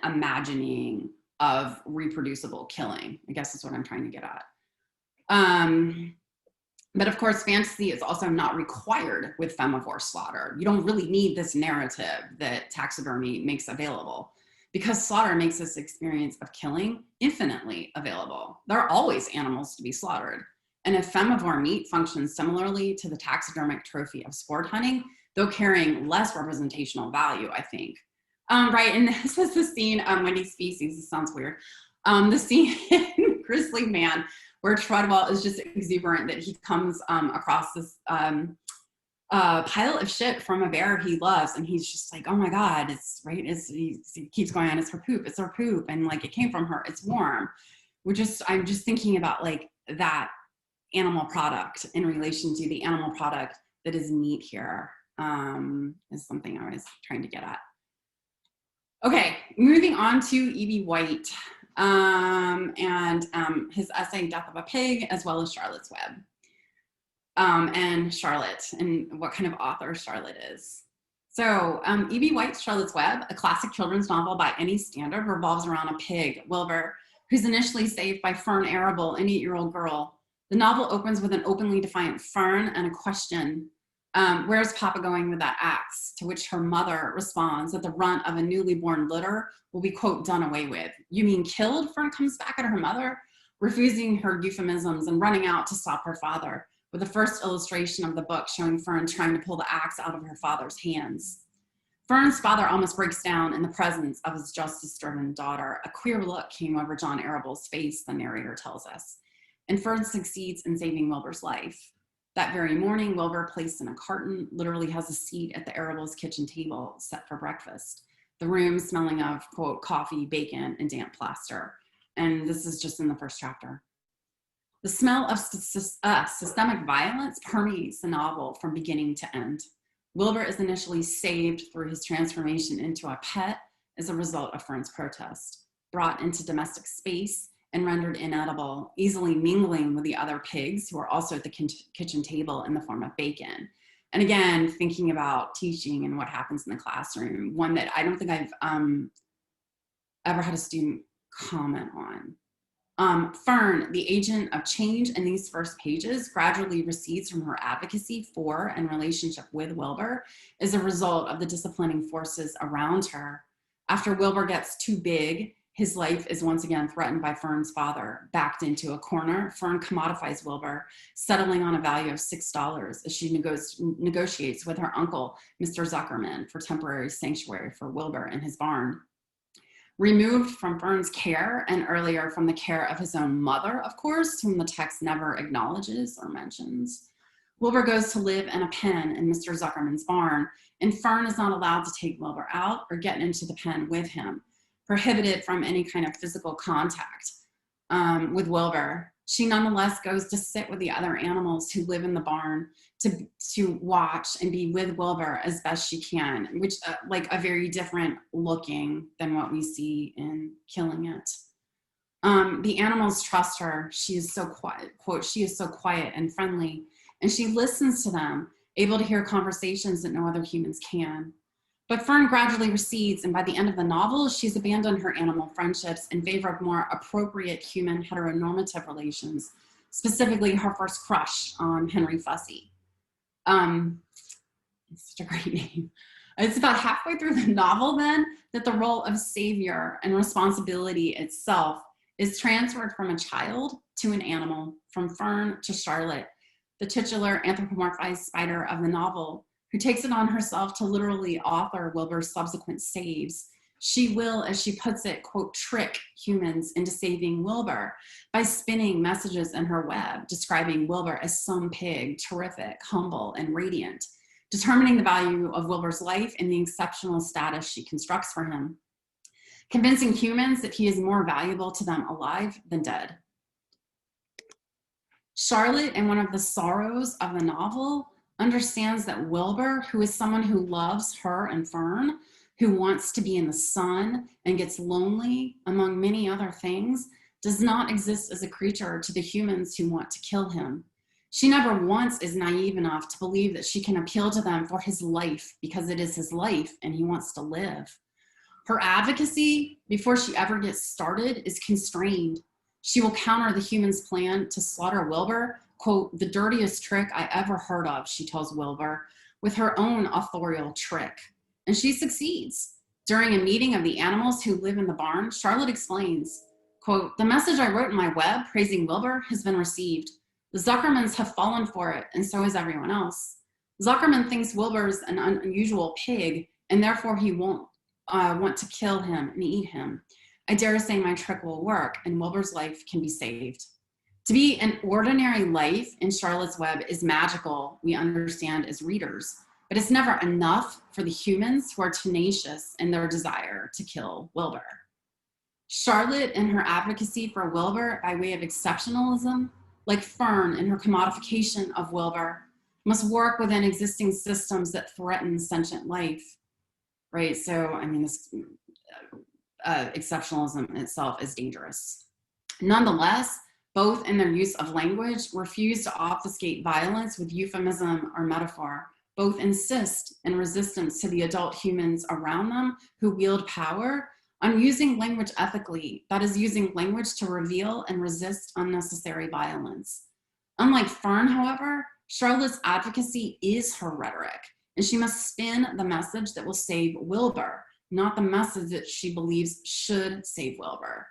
imagining of reproducible killing? I guess is what I'm trying to get at. But of course, fantasy is also not required with femivore slaughter. You don't really need this narrative that taxidermy makes available, because slaughter makes this experience of killing infinitely available. There are always animals to be slaughtered. And if femivore meat functions similarly to the taxidermic trophy of sport hunting, though carrying less representational value, I think. Right, and this is the scene, Wendy's Species, this sounds weird. The scene in Grizzly Man, where Treadwell is just exuberant that he comes across this pile of shit from a bear he loves, and he's just like, oh my God, it's right, he keeps going on, it's her poop, and like, it came from her, it's warm. I'm just thinking about like that animal product in relation to the animal product that is meat here, is something I was trying to get at. Okay, moving on to E.B. White and his essay, Death of a Pig, as well as Charlotte's Web. And Charlotte, and what kind of author Charlotte is. So E.B. White's Charlotte's Web, a classic children's novel by any standard, revolves around a pig, Wilbur, who's initially saved by Fern Arable, an 8-year-old girl. The novel opens with an openly defiant Fern and a question. Where's Papa going with that axe? To which her mother responds that the runt of a newly born litter will be, quote, done away with. You mean killed? Fern comes back at her mother, refusing her euphemisms and running out to stop her father, with the first illustration of the book showing Fern trying to pull the axe out of her father's hands. Fern's father almost breaks down in the presence of his justice-driven daughter. A queer look came over John Arable's face, the narrator tells us, and Fern succeeds in saving Wilbur's life. That very morning, Wilbur, placed in a carton, literally has a seat at the Arable's kitchen table set for breakfast. The room smelling of, quote, coffee, bacon, and damp plaster. And this is just in the first chapter. The smell of systemic violence permeates the novel from beginning to end. Wilbur is initially saved through his transformation into a pet as a result of Fern's protest, brought into domestic space and rendered inedible, easily mingling with the other pigs who are also at the kitchen table in the form of bacon. And again, thinking about teaching and what happens in the classroom, one that I don't think I've ever had a student comment on. Fern, the agent of change in these first pages, gradually recedes from her advocacy for and relationship with Wilbur as a result of the disciplining forces around her. After Wilbur gets too big, his life is once again threatened by Fern's father. Backed into a corner, Fern commodifies Wilbur, settling on a value of $6 as she negotiates with her uncle, Mr. Zuckerman, for temporary sanctuary for Wilbur in his barn. Removed from Fern's care and earlier from the care of his own mother, of course, whom the text never acknowledges or mentions, Wilbur goes to live in a pen in Mr. Zuckerman's barn, and Fern is not allowed to take Wilbur out or get into the pen with him, prohibited from any kind of physical contact with Wilbur. She nonetheless goes to sit with the other animals who live in the barn to watch and be with Wilbur as best she can, which like a very different looking than what we see in Killing It. The animals trust her. She is so quiet, quote, she is so quiet and friendly, and she listens to them, able to hear conversations that no other humans can. But Fern gradually recedes, and by the end of the novel, she's abandoned her animal friendships in favor of more appropriate human heteronormative relations, specifically her first crush on Henry Fussy. It's such a great name. It's about halfway through the novel then that the role of savior and responsibility itself is transferred from a child to an animal, from Fern to Charlotte, the titular anthropomorphized spider of the novel, who takes it on herself to literally author Wilbur's subsequent saves. She will, as she puts it, quote, trick humans into saving Wilbur by spinning messages in her web, describing Wilbur as some pig, terrific, humble, and radiant, determining the value of Wilbur's life and the exceptional status she constructs for him, convincing humans that he is more valuable to them alive than dead. Charlotte, in one of the sorrows of the novel, understands that Wilbur, who is someone who loves her and Fern, who wants to be in the sun and gets lonely, among many other things, does not exist as a creature to the humans who want to kill him. She never once is naive enough to believe that she can appeal to them for his life because it is his life and he wants to live. Her advocacy, before she ever gets started, is constrained. She will counter the humans' plan to slaughter Wilbur, quote, the dirtiest trick I ever heard of, she tells Wilbur, with her own authorial trick. And she succeeds. During a meeting of the animals who live in the barn, Charlotte explains, quote, the message I wrote in my web praising Wilbur has been received. The Zuckermans have fallen for it, and so has everyone else. Zuckerman thinks Wilbur's an unusual pig, and therefore he won't want to kill him and eat him. I dare say my trick will work, and Wilbur's life can be saved. To be an ordinary life in Charlotte's web is magical, we understand as readers, but it's never enough for the humans who are tenacious in their desire to kill Wilbur. Charlotte, in her advocacy for Wilbur by way of exceptionalism, like Fern in her commodification of Wilbur, must work within existing systems that threaten sentient life, right? So, I mean, this exceptionalism itself is dangerous. Nonetheless, both in their use of language refuse to obfuscate violence with euphemism or metaphor. Both insist in resistance to the adult humans around them who wield power on using language ethically, that is, using language to reveal and resist unnecessary violence. Unlike Fern, however, Charlotte's advocacy is her rhetoric, and she must spin the message that will save Wilbur, not the message that she believes should save Wilbur.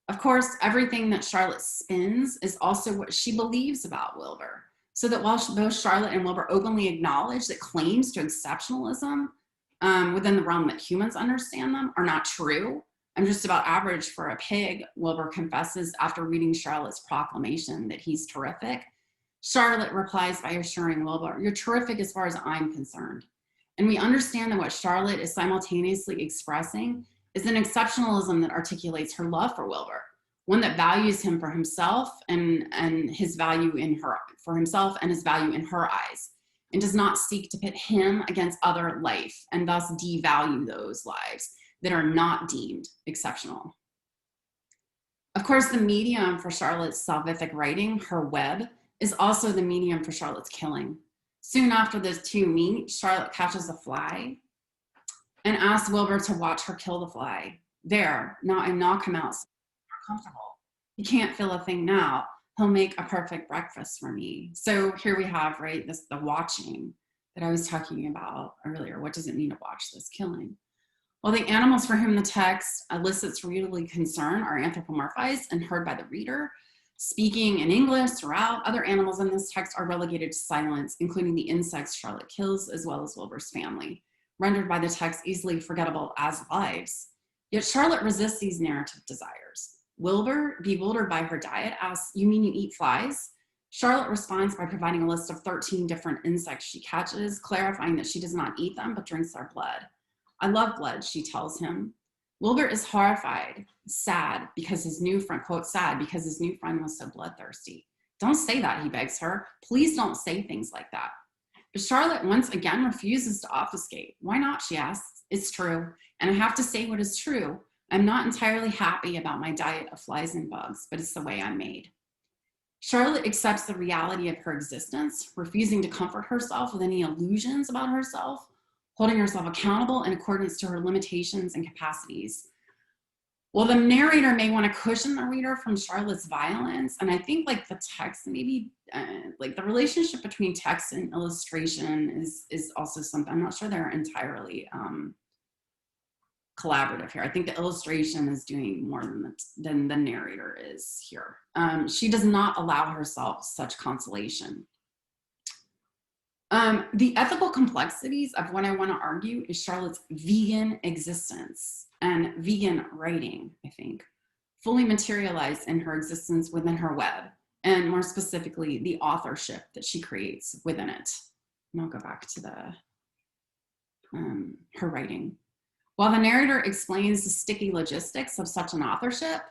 Of course, everything that Charlotte spins is also what she believes about Wilbur, so that while both Charlotte and Wilbur openly acknowledge that claims to exceptionalism within the realm that humans understand them are not true, I'm just about average for a pig, Wilbur confesses after reading Charlotte's proclamation that he's terrific. Charlotte replies by assuring Wilbur, you're terrific as far as I'm concerned. And we understand that what Charlotte is simultaneously expressing is an exceptionalism that articulates her love for Wilbur, one that values him for himself and his value in her, for himself and his value in her eyes, and does not seek to pit him against other life and thus devalue those lives that are not deemed exceptional. Of course, the medium for Charlotte's salvific writing, her web, is also the medium for Charlotte's killing. Soon after the two meet, Charlotte catches a fly and asks Wilbur to watch her kill the fly. There, now I'm not come out so comfortable. He can't feel a thing now. He'll make a perfect breakfast for me. So here we have, right, the watching that I was talking about earlier. What does it mean to watch this killing? Well, the animals for whom the text elicits readerly concern are anthropomorphized and heard by the reader. Speaking in English throughout, other animals in this text are relegated to silence, including the insects Charlotte kills, as well as Wilbur's family, rendered by the text easily forgettable as lives. Yet Charlotte resists these narrative desires. Wilbur, bewildered by her diet, asks, "You mean you eat flies?" Charlotte responds by providing a list of 13 different insects she catches, clarifying that she does not eat them, but drinks their blood. "I love blood," she tells him. Wilbur is horrified, sad because his new friend, quote, sad because his new friend was so bloodthirsty. "Don't say that," he begs her. "Please don't say things like that." But Charlotte once again refuses to obfuscate. "Why not?" she asks. "It's true, and I have to say what is true. I'm not entirely happy about my diet of flies and bugs, but it's the way I'm made." Charlotte accepts the reality of her existence, refusing to comfort herself with any illusions about herself, holding herself accountable in accordance to her limitations and capacities. Well, the narrator may want to cushion the reader from Charlotte's violence, and I think like the text, maybe like the relationship between text and illustration is also something. I'm not sure they're entirely collaborative here. I think the illustration is doing more than the narrator is here. She does not allow herself such consolation. The ethical complexities of what I want to argue is Charlotte's vegan existence and vegan writing, I think, fully materialized in her existence within her web, and more specifically, the authorship that she creates within it. And I'll go back to her writing. While the narrator explains the sticky logistics of such an authorship,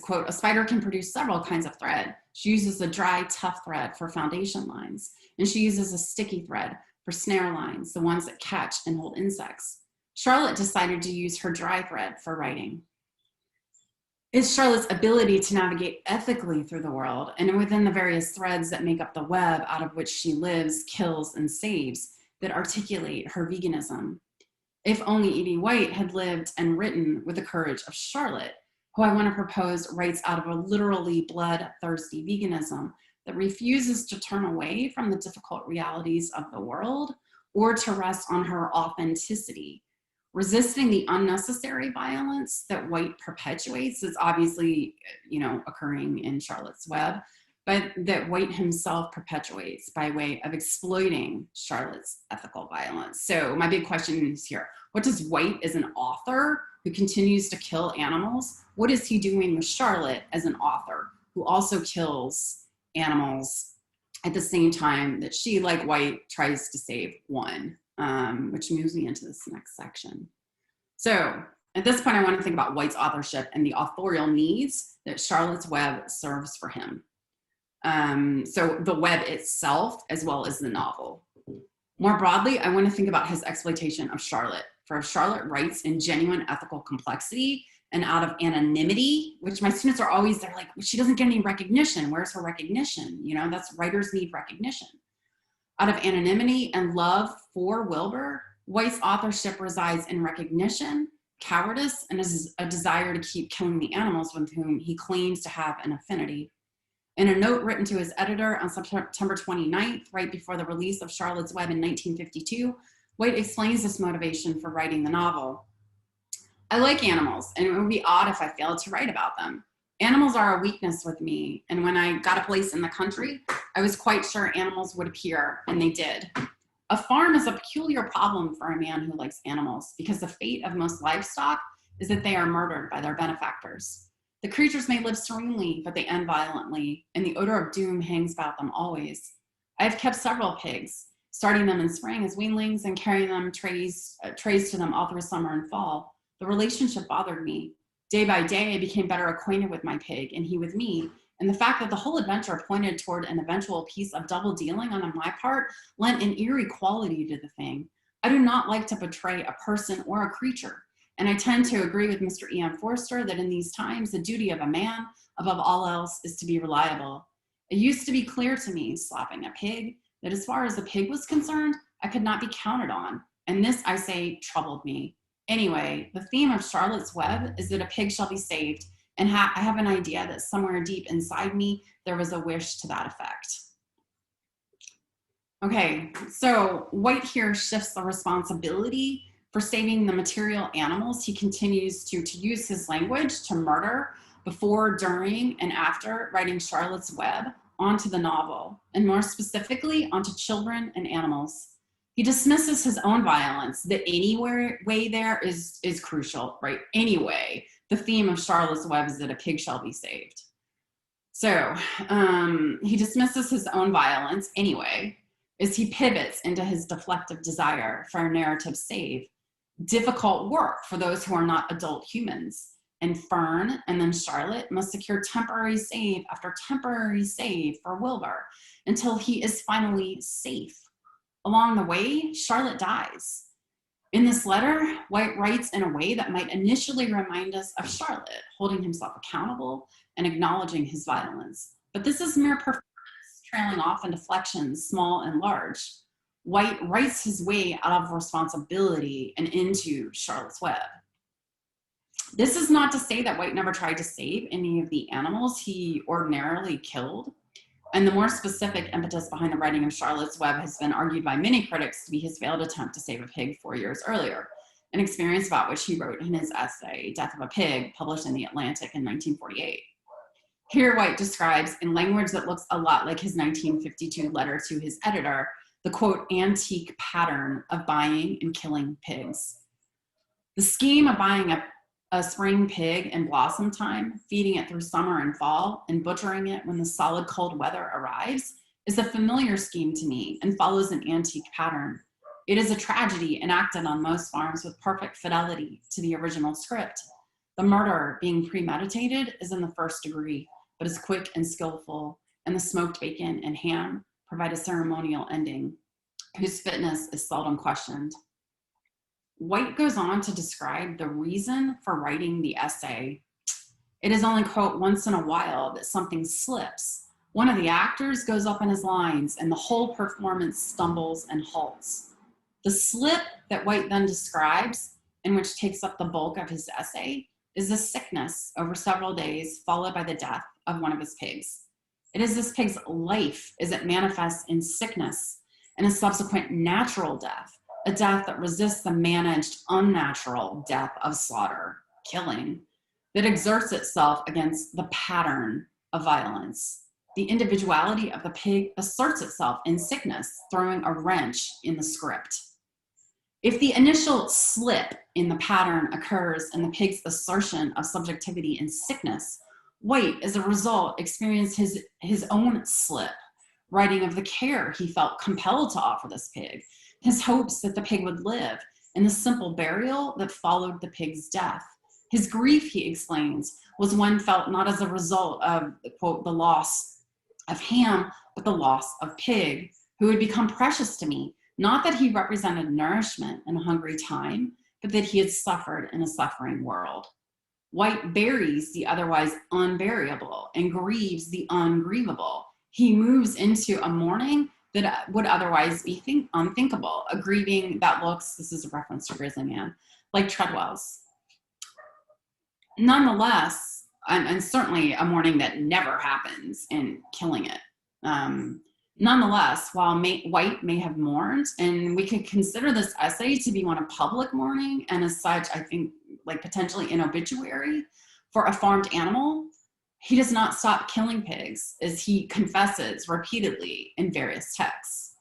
quote, "A spider can produce several kinds of thread. She uses a dry, tough thread for foundation lines, and she uses a sticky thread for snare lines, the ones that catch and hold insects. Charlotte decided to use her dry thread for writing." It's Charlotte's ability to navigate ethically through the world and within the various threads that make up the web out of which she lives, kills, and saves that articulate her veganism. If only E.B. White had lived and written with the courage of Charlotte, who I want to propose writes out of a literally bloodthirsty veganism that refuses to turn away from the difficult realities of the world or to rest on her authenticity. Resisting the unnecessary violence that White perpetuates is obviously, occurring in Charlotte's web, but that White himself perpetuates by way of exploiting Charlotte's ethical violence. So my big question is here, what does White as an author who continues to kill animals, what is he doing with Charlotte as an author who also kills animals at the same time that she, like White, tries to save one, which moves me into this next section. So at this point, I want to think about White's authorship and the authorial needs that Charlotte's web serves for him. So the web itself, as well as the novel. More broadly, I want to think about his exploitation of Charlotte. For if Charlotte writes in genuine ethical complexity and out of anonymity, which my students are always, they're like, she doesn't get any recognition. Where's her recognition? That's writers need recognition. Out of anonymity and love for Wilbur, White's authorship resides in recognition, cowardice, and a desire to keep killing the animals with whom he claims to have an affinity. In a note written to his editor on September 29th, right before the release of Charlotte's Web in 1952, White explains this motivation for writing the novel. "I like animals, and it would be odd if I failed to write about them. Animals are a weakness with me, and when I got a place in the country, I was quite sure animals would appear, and they did. A farm is a peculiar problem for a man who likes animals, because the fate of most livestock is that they are murdered by their benefactors. The creatures may live serenely, but they end violently, and the odor of doom hangs about them always. I have kept several pigs, starting them in spring as weanlings and carrying them trays to them all through summer and fall. The relationship bothered me. Day by day, I became better acquainted with my pig, and he with me, and the fact that the whole adventure pointed toward an eventual piece of double dealing on my part lent an eerie quality to the thing. I do not like to betray a person or a creature, and I tend to agree with Mr. E.M. Forster that in these times, the duty of a man, above all else, is to be reliable. It used to be clear to me, slapping a pig, that as far as the pig was concerned, I could not be counted on, and this, I say, troubled me. Anyway, the theme of Charlotte's Web is that a pig shall be saved, And I have an idea that somewhere deep inside me, there was a wish to that effect. Okay, so White here shifts the responsibility for saving the material animals. He continues to use his language to murder before, during, and after writing Charlotte's Web onto the novel, and more specifically onto children and animals. He dismisses his own violence. The anyway there is crucial, right? Anyway, the theme of Charlotte's Web is that a pig shall be saved. So he dismisses his own violence anyway, as he pivots into his deflective desire for a narrative save. Difficult work for those who are not adult humans. And Fern and then Charlotte must secure temporary save after temporary save for Wilbur until he is finally safe. Along the way, Charlotte dies. In this letter, White writes in a way that might initially remind us of Charlotte, holding himself accountable and acknowledging his violence. But this is mere performance, trailing off in deflections, small and large. White writes his way out of responsibility and into Charlotte's Web. This is not to say that White never tried to save any of the animals he ordinarily killed. And the more specific impetus behind the writing of Charlotte's Web has been argued by many critics to be his failed attempt to save a pig 4 years earlier, an experience about which he wrote in his essay, Death of a Pig, published in The Atlantic in 1948. Here, White describes, in language that looks a lot like his 1952 letter to his editor, the quote, antique pattern of buying and killing pigs. The scheme of buying a spring pig in blossom time, feeding it through summer and fall, and butchering it when the solid cold weather arrives is a familiar scheme to me and follows an antique pattern. It is a tragedy enacted on most farms with perfect fidelity to the original script. The murder, being premeditated, is in the first degree, but is quick and skillful, and the smoked bacon and ham provide a ceremonial ending, whose fitness is seldom questioned. White goes on to describe the reason for writing the essay. It is only, quote, once in a while that something slips. One of the actors goes up in his lines and the whole performance stumbles and halts. The slip that White then describes, and which takes up the bulk of his essay, is a sickness over several days followed by the death of one of his pigs. It is this pig's life as it manifests in sickness and a subsequent natural death, a death that resists the managed, unnatural death of slaughter, killing, that exerts itself against the pattern of violence. The individuality of the pig asserts itself in sickness, throwing a wrench in the script. If the initial slip in the pattern occurs in the pig's assertion of subjectivity in sickness, White, as a result, experienced his own slip, writing of the care he felt compelled to offer this pig, his hopes that the pig would live, and the simple burial that followed the pig's death. His grief, he explains, was one felt not as a result of, quote, the loss of ham, but the loss of pig, who had become precious to me, not that he represented nourishment in a hungry time, but that he had suffered in a suffering world. White buries the otherwise unburiable and grieves the ungrievable. He moves into a mourning that would otherwise be unthinkable, a grieving that looks, this is a reference to Grizzly Man, like Treadwell's. Nonetheless, and certainly a mourning that never happens in Killing It. Nonetheless, while White may have mourned, and we could consider this essay to be one of public mourning, and as such, I think, like potentially an obituary for a farmed animal, he does not stop killing pigs, as he confesses repeatedly in various texts.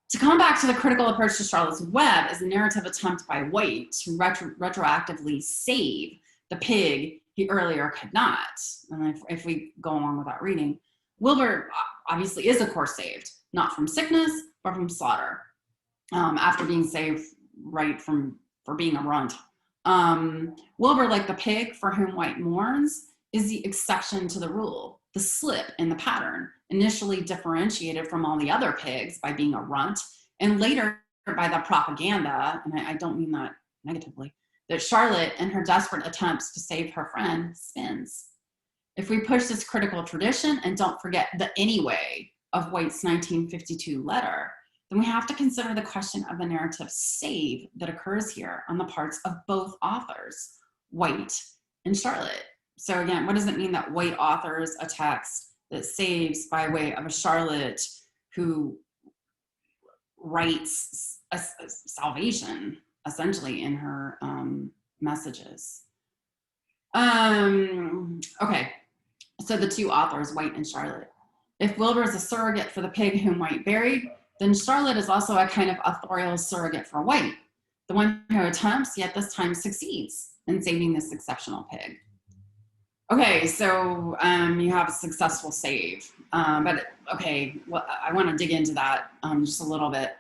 To come back to the critical approach to Charlotte's Web as a narrative attempt by White to retroactively save the pig he earlier could not, and if we go along with that reading, Wilbur obviously is, of course, saved, not from sickness, but from slaughter, after being saved for being a runt. Wilbur, like the pig for whom White mourns, is the exception to the rule, the slip in the pattern, initially differentiated from all the other pigs by being a runt, and later by the propaganda, and I don't mean that negatively, that Charlotte, in her desperate attempts to save her friend, spins. If we push this critical tradition and don't forget the anyway of White's 1952 letter, then we have to consider the question of the narrative save that occurs here on the parts of both authors, White and Charlotte. So again, what does it mean that white authors a text that saves by way of a Charlotte who writes a salvation essentially in her messages? Okay, so the two authors, White and Charlotte. If Wilbur is a surrogate for the pig whom White buried, then Charlotte is also a kind of authorial surrogate for White, the one who attempts, yet this time succeeds in saving this exceptional pig. Okay, so you have a successful save, but okay, well, I want to dig into that just a little bit.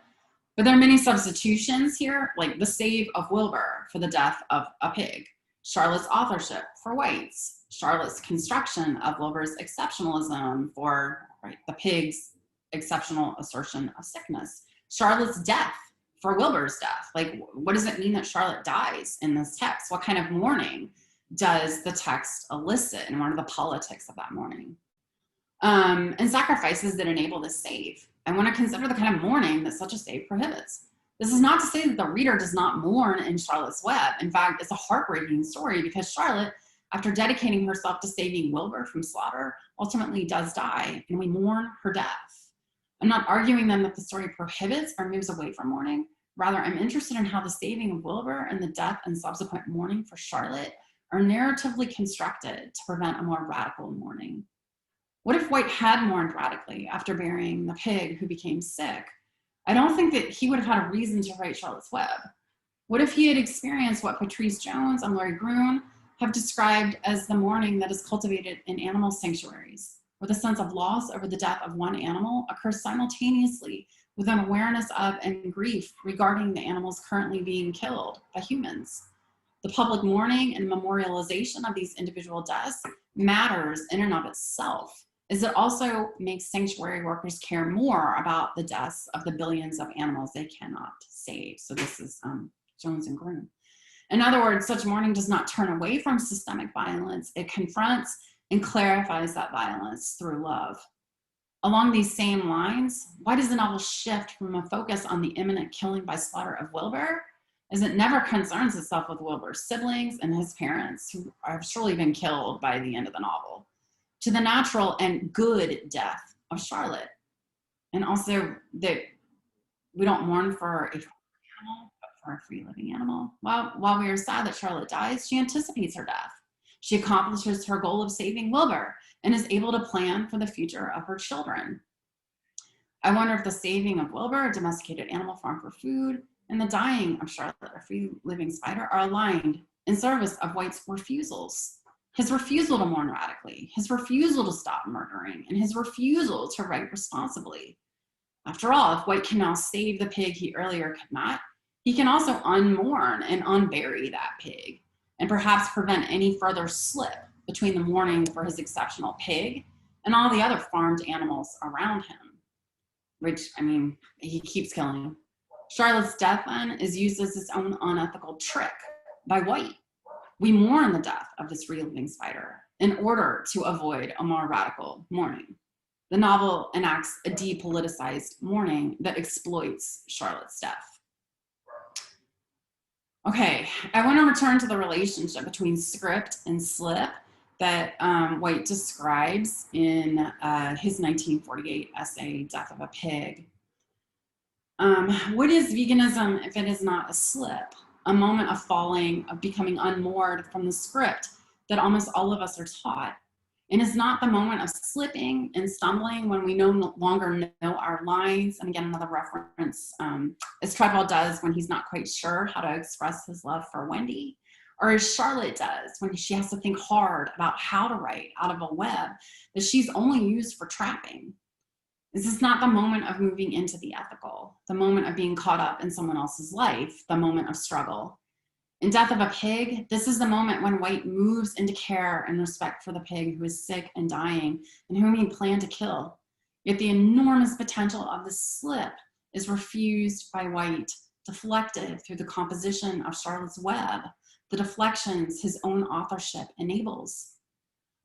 But there are many substitutions here, like the save of Wilbur for the death of a pig, Charlotte's authorship for White's, Charlotte's construction of Wilbur's exceptionalism for the pig's exceptional assertion of sickness, Charlotte's death for Wilbur's death. Like, what does it mean that Charlotte dies in this text? What kind of mourning does the text elicit, and what are the politics of that mourning? And sacrifices that enable this save. I want to consider the kind of mourning that such a save prohibits. This is not to say that the reader does not mourn in Charlotte's Web. In fact, it's a heartbreaking story because Charlotte, after dedicating herself to saving Wilbur from slaughter, ultimately does die, and we mourn her death. I'm not arguing then that the story prohibits or moves away from mourning. Rather, I'm interested in how the saving of Wilbur and the death and subsequent mourning for Charlotte are narratively constructed to prevent a more radical mourning. What if White had mourned radically after burying the pig who became sick? I don't think that he would have had a reason to write Charlotte's Web. What if he had experienced what Patrice Jones and Laurie Gruen have described as the mourning that is cultivated in animal sanctuaries, where the sense of loss over the death of one animal occurs simultaneously with an awareness of and grief regarding the animals currently being killed by humans? The public mourning and memorialization of these individual deaths matters in and of itself, as it also makes sanctuary workers care more about the deaths of the billions of animals they cannot save. So this is Jones and Gruen. In other words, such mourning does not turn away from systemic violence. It confronts and clarifies that violence through love. Along these same lines, why does the novel shift from a focus on the imminent killing by slaughter of Wilbur, as it never concerns itself with Wilbur's siblings and his parents, who have surely been killed by the end of the novel, to the natural and good death of Charlotte? And also that we don't mourn for a animal, but for a free living animal. While we are sad that Charlotte dies, she anticipates her death. She accomplishes her goal of saving Wilbur and is able to plan for the future of her children. I wonder if the saving of Wilbur, a domesticated animal farmed for food, and the dying of Charlotte, a free living spider, are aligned in service of White's refusals. His refusal to mourn radically, his refusal to stop murdering, and his refusal to write responsibly. After all, if White can now save the pig he earlier could not, he can also unmourn and unbury that pig, and perhaps prevent any further slip between the mourning for his exceptional pig and all the other farmed animals around him, which, I mean, he keeps killing them. Charlotte's death, then, is used as its own unethical trick by White. We mourn the death of this free living spider in order to avoid a more radical mourning. The novel enacts a depoliticized mourning that exploits Charlotte's death. Okay, I want to return to the relationship between script and slip that White describes in his 1948 essay, Death of a Pig. What is veganism if it is not a slip? A moment of falling, of becoming unmoored from the script that almost all of us are taught. And it's not the moment of slipping and stumbling when we no longer know our lines. And again, another reference, as Treadwell does when he's not quite sure how to express his love for Wendy, or as Charlotte does when she has to think hard about how to write out of a web that she's only used for trapping. This is not the moment of moving into the ethical, the moment of being caught up in someone else's life, the moment of struggle. In Death of a Pig, this is the moment when White moves into care and respect for the pig who is sick and dying and whom he planned to kill. Yet the enormous potential of the slip is refused by White, deflected through the composition of Charlotte's Web, the deflections his own authorship enables.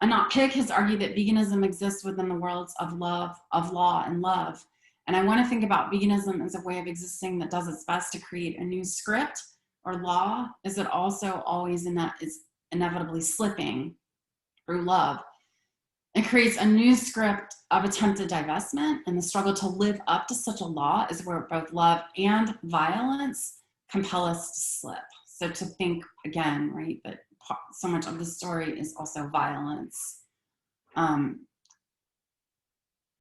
Anat Pick has argued that veganism exists within the worlds of love, of law, and love. And I want to think about veganism as a way of existing that does its best to create a new script or law. Is it also always is inevitably slipping through love. It creates a new script of attempted divestment, and the struggle to live up to such a law is where both love and violence compel us to slip. So to think again, right, that so much of the story is also violence, and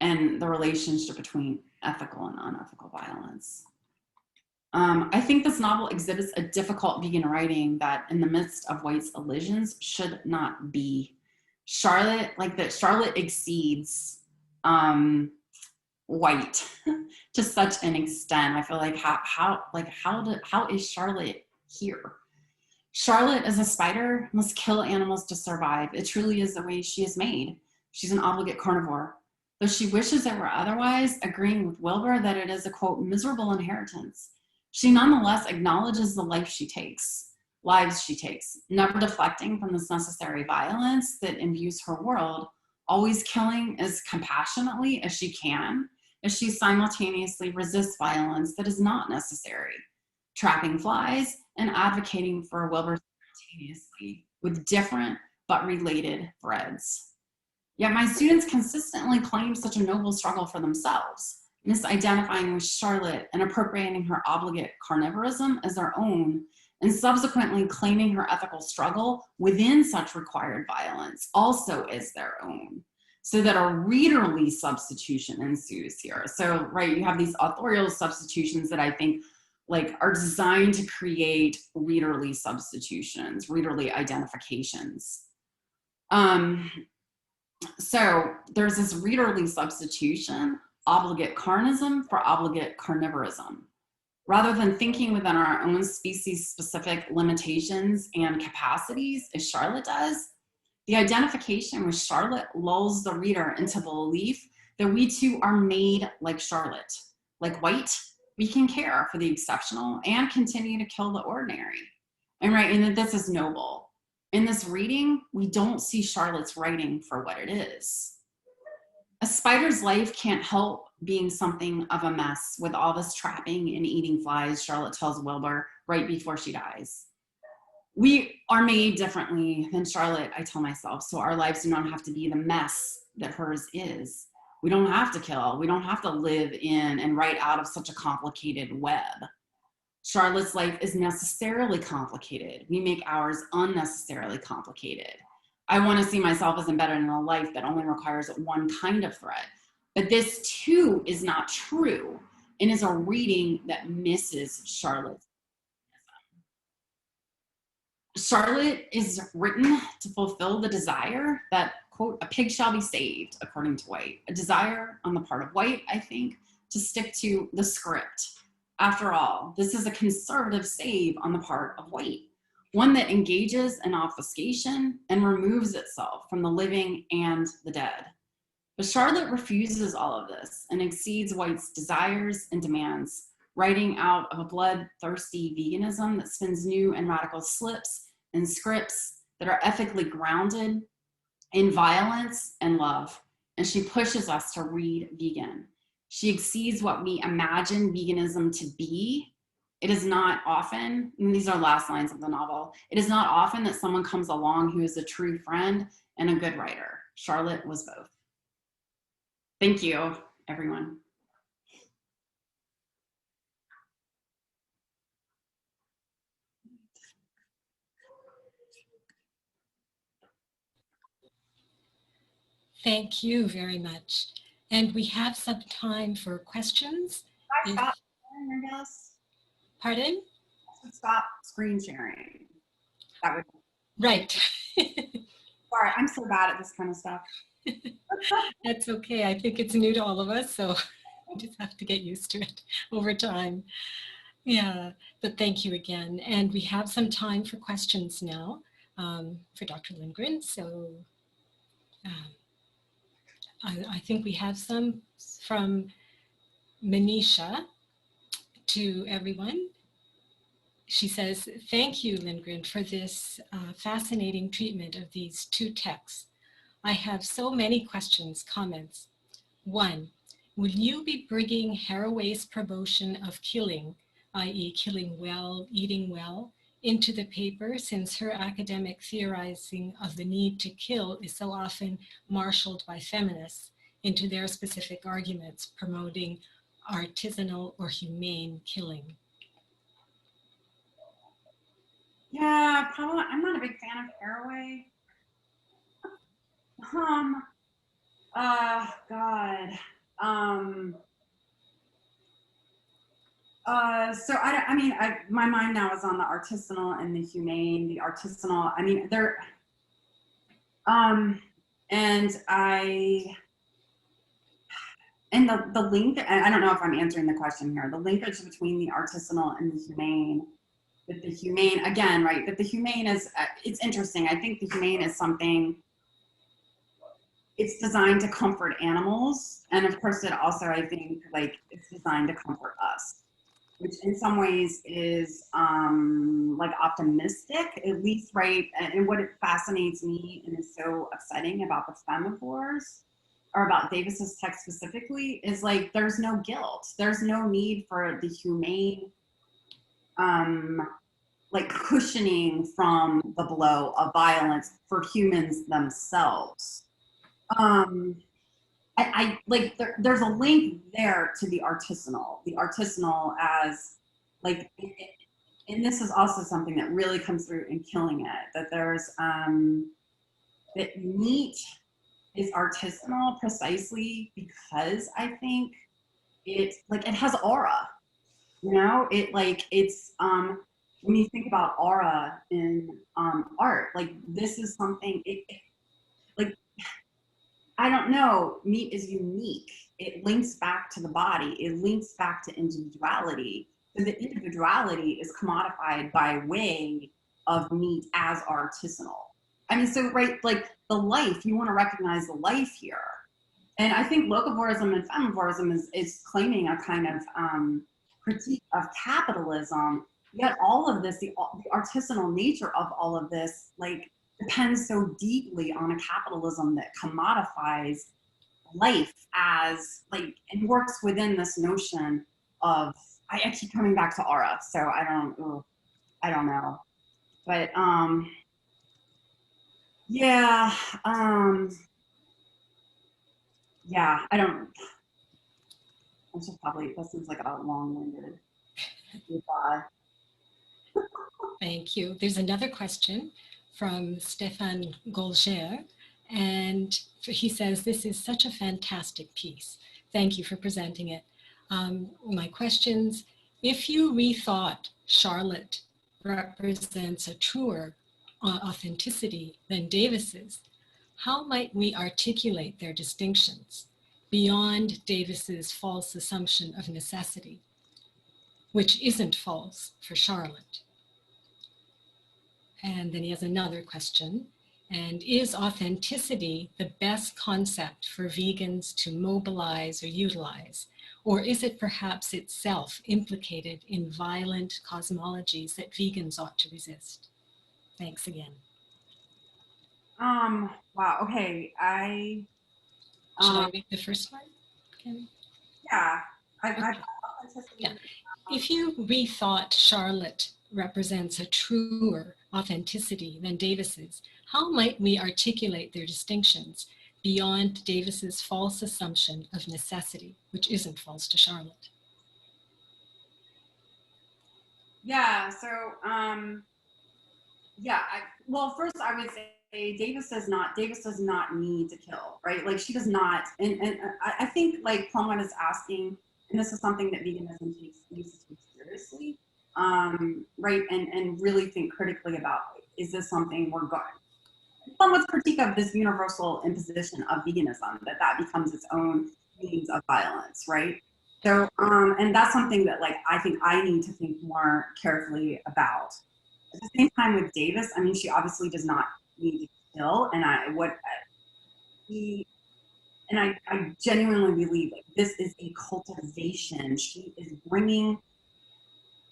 the relationship between ethical and unethical violence. I think this novel exhibits a difficult vegan writing that in the midst of white's elisions should not be. Charlotte exceeds white to such an extent. I feel like how is Charlotte here? Charlotte, as a spider, must kill animals to survive. It truly is the way she is made. She's an obligate carnivore. Though she wishes it were otherwise, agreeing with Wilbur that it is a, quote, miserable inheritance, she nonetheless acknowledges the lives she takes, never deflecting from this necessary violence that imbues her world, always killing as compassionately as she can, as she simultaneously resists violence that is not necessary, trapping flies and advocating for Wilbur simultaneously with different but related threads. Yet my students consistently claim such a noble struggle for themselves, misidentifying with Charlotte and appropriating her obligate carnivorism as their own, and subsequently claiming her ethical struggle within such required violence also as their own, so that a readerly substitution ensues here. So, right, you have these authorial substitutions that I think like are designed to create readerly substitutions, readerly identifications. So there's this readerly substitution, obligate carnism for obligate carnivorism. Rather than thinking within our own species-specific limitations and capacities, as Charlotte does, the identification with Charlotte lulls the reader into the belief that we too are made like Charlotte. Like white, we can care for the exceptional and continue to kill the ordinary. And that this is noble. In this reading, we don't see Charlotte's writing for what it is. A spider's life can't help being something of a mess with all this trapping and eating flies, Charlotte tells Wilbur right before she dies. We are made differently than Charlotte, I tell myself, so our lives do not have to be the mess that hers is. We don't have to kill. We don't have to live in and write out of such a complicated web. Charlotte's life is necessarily complicated. We make ours unnecessarily complicated. I want to see myself as embedded in a life that only requires one kind of thread. But this too is not true and is a reading that misses Charlotte. Charlotte is written to fulfill the desire that, quote, a pig shall be saved, according to White. A desire on the part of White, I think, to stick to the script. After all, this is a conservative save on the part of White, one that engages in obfuscation and removes itself from the living and the dead. But Charlotte refuses all of this and exceeds White's desires and demands, writing out of a bloodthirsty veganism that spins new and radical slips and scripts that are ethically grounded in violence and love. And she pushes us to read vegan. She exceeds what we imagine veganism to be. It is not often, and these are last lines of the novel, it is not often that someone comes along who is a true friend and a good writer. Charlotte was both. Thank you, everyone. Thank you very much. And we have some time for questions. Stop sharing, I guess. Pardon? Stop screen sharing. That would. Right. Sorry, I'm so bad at this kind of stuff. That's okay. I think it's new to all of us, so we just have to get used to it over time. Yeah, but thank you again. And we have some time for questions now for Dr. Lindgren. So I think we have some from Manisha to everyone. She says, thank you, Lindgren, for this fascinating treatment of these two texts. I have so many questions, comments. 1, will you be bringing Haraway's promotion of killing, i.e. killing well, eating well, into the paper, since her academic theorizing of the need to kill is so often marshaled by feminists into their specific arguments promoting artisanal or humane killing? Yeah, probably. I'm not a big fan of caraway. God. So I mean, my mind now is on the artisanal and the humane. The artisanal, I mean, they're, and the link, I don't know if I'm answering the question here, the linkage between the artisanal and the humane, that the humane, again, right, that the humane is, it's interesting. I think the humane is something, it's designed to comfort animals. And of course it also, I think, like, it's designed to comfort us, which in some ways is like optimistic, at least, right? And what it fascinates me and is so upsetting about the Femivores, or about Davis's text specifically, is like, there's no guilt. There's no need for the humane, like, cushioning from the blow of violence for humans themselves. I like, there's a link there to the artisanal as, like, and this is also something that really comes through in Killing It, that there's that meat is artisanal precisely because I think it, like, it has aura, you know, it, like, it's when you think about aura in art, like, this is something, like, I don't know, meat is unique. It links back to the body. It links back to individuality. So the individuality is commodified by way of meat as artisanal. I mean, so, right, like, the life, you want to recognize the life here. And I think locavorism and femivorism is claiming a kind of critique of capitalism. Yet all of this, the artisanal nature of all of this, like, depends so deeply on a capitalism that commodifies life as, like, and works within this notion of, I keep coming back to aura, so I don't know, but yeah, yeah, I should probably, that seems like a long-winded goodbye. Thank you. There's another question from Stefan Golger, and he says, this is such a fantastic piece. Thank you for presenting it. My questions: if you rethought Charlotte represents a truer authenticity than Davis's, how might we articulate their distinctions beyond Davis's false assumption of necessity, which isn't false for Charlotte? And then he has another question. And is authenticity the best concept for vegans to mobilize or utilize? Or is it perhaps itself implicated in violent cosmologies that vegans ought to resist? Thanks again. Wow, okay, Should I read the first one? Kim? Yeah, Okay. Yeah. If you rethought Charlotte represents a truer authenticity than Davis's, how might we articulate their distinctions beyond Davis's false assumption of necessity, which isn't false to Charlotte? Yeah, so yeah, well, first I would say Davis does not need to kill, right? Like, she does not, and I think, like, Plumwood is asking, and this is something that veganism needs to take seriously, right? And really think critically about, is this something we're going, Plumwood's critique of this universal imposition of veganism, that becomes its own means of violence, right? So, and that's something that, like, I think I need to think more carefully about. At the same time with Davis, I mean, she obviously does not need to kill, and I genuinely believe, like, this is a cultivation. She is bringing,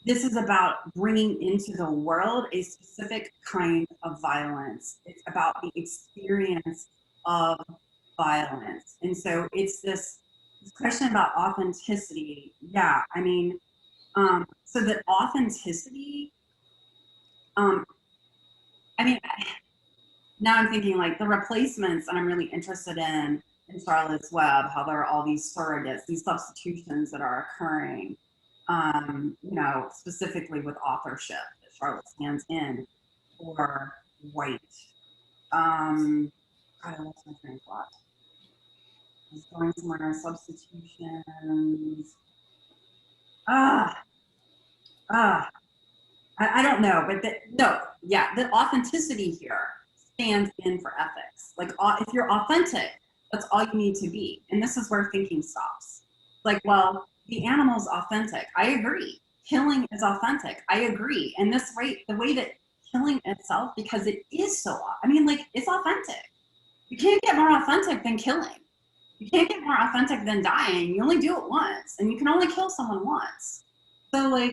this is about bringing into the world a specific kind of violence. It's about the experience of violence. And so it's this question about authenticity. Yeah, I mean, so that authenticity I mean, now I'm thinking like the replacements, and I'm really interested in Charlotte's Web, how there are all these surrogates, these substitutions that are occurring, you know, specifically with authorship that Charlotte stands in for white. God, I lost my train of thought. I was going somewhere, substitutions. Ah, ah, I don't know, but the authenticity here stands in for ethics. Like, if you're authentic, that's all you need to be. And this is where thinking stops. Like, well, the animal's authentic. I agree. Killing is authentic. I agree. And this way, the way that killing itself, because it is so, I mean, like, it's authentic. You can't get more authentic than killing. You can't get more authentic than dying. You only do it once, and you can only kill someone once. So, like,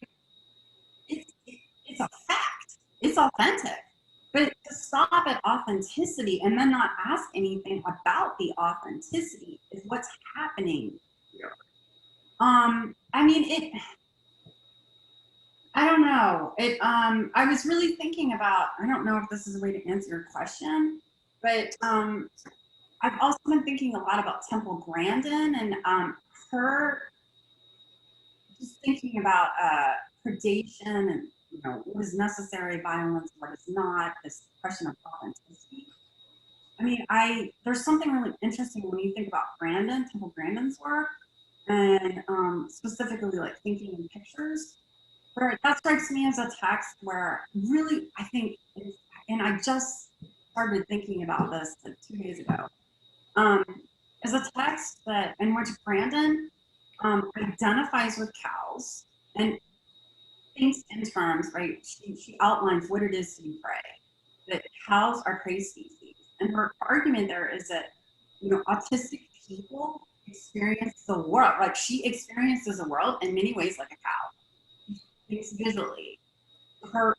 it's a fact. It's authentic. But to stop at authenticity and then not ask anything about the authenticity is what's happening here. I mean, I don't know. I was really thinking about, I don't know if this is a way to answer your question, but I've also been thinking a lot about Temple Grandin and her just thinking about predation and, you know, what is necessary violence, what is not, this question of authenticity. I mean, there's something really interesting when you think about Temple Grandin's work, and specifically like thinking in pictures, where that strikes me as a text where really, I think, and I just started thinking about this like 2 days ago, is a text that in which Grandin identifies with cows and thinks in terms, right? She outlines what it is to be prey, that cows are prey species. And her argument there is that, you know, autistic people experience the world, like she experiences the world in many ways like a cow. She thinks visually. Her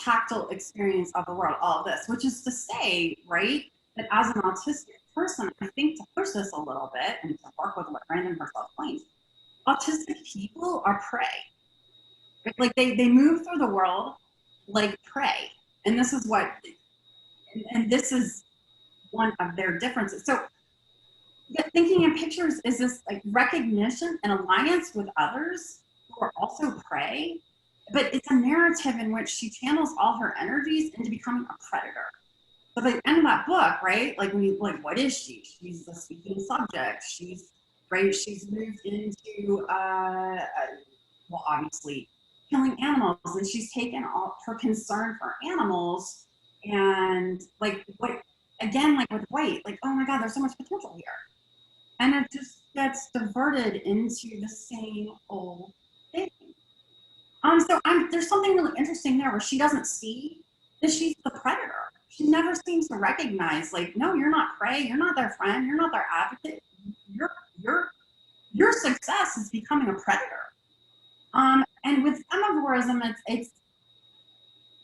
tactile experience of the world, all of this, which is to say, right, that as an autistic person, I think to push this a little bit and to work with what Brandon herself claims, autistic people are prey. Like they move through the world like prey. And this is what, and this is one of their differences. So thinking in pictures is this like recognition and alliance with others who are also prey, but it's a narrative in which she channels all her energies into becoming a predator. But at the end of that book, right, like when you, like, what is she? She's a speaking subject. She's, right, she's moved into, well, obviously, killing animals, and she's taken all her concern for animals and, like, what, again, like with white, like, oh my God, there's so much potential here. And it just gets diverted into the same old thing. So there's something really interesting there where she doesn't see that she's the predator. She never seems to recognize, like, no, you're not prey, you're not their friend, you're not their advocate. Your success is becoming a predator. And with femivorism, it's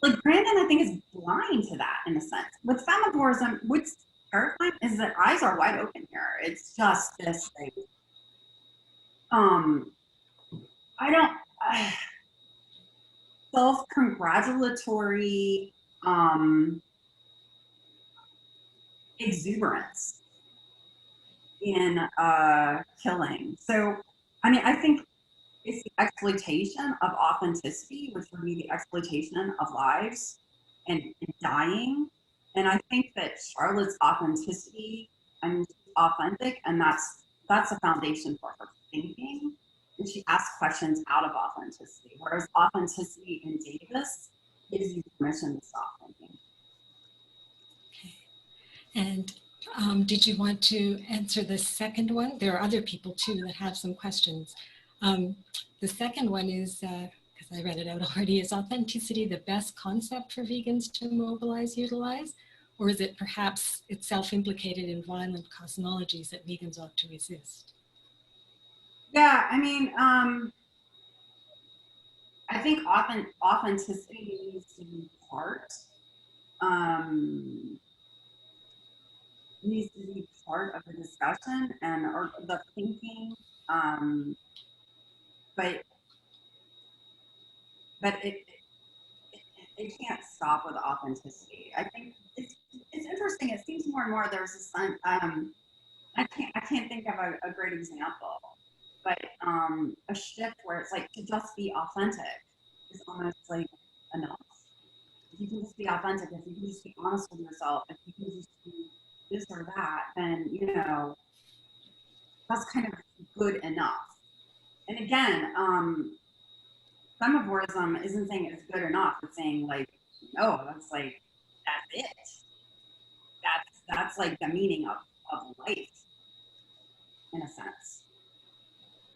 like Brandon, I think, is blind to that in a sense. With femivorism, what's terrifying is that eyes are wide open here. It's just this thing. I don't. Self-congratulatory exuberance in killing. So, I mean, I think it's the exploitation of authenticity, which would be the exploitation of lives and dying. And I think that Charlotte's authenticity, I mean, she's authentic, and that's the foundation for her thinking. And she asks questions out of authenticity, whereas authenticity in Davis gives you permission to stop thinking. And did you want to answer the second one? There are other people too that have some questions. The second one is, because I read it out already, is authenticity the best concept for vegans to mobilize, utilize? Or is it perhaps itself implicated in violent cosmologies that vegans ought to resist? Yeah, I mean, I think authenticity needs to be part. Needs to be part of the discussion and or the thinking. But it can't stop with authenticity. I think it's interesting. It seems more and more there's this I can't think of a great example, but a shift where it's like to just be authentic is almost like enough. If you can just be authentic, if you can just be honest with yourself, if you can just do this or that, then that's kind of good enough. And again, Femivorism isn't saying it's good enough. It's saying like, no, that's it. That's like the meaning of life, in a sense.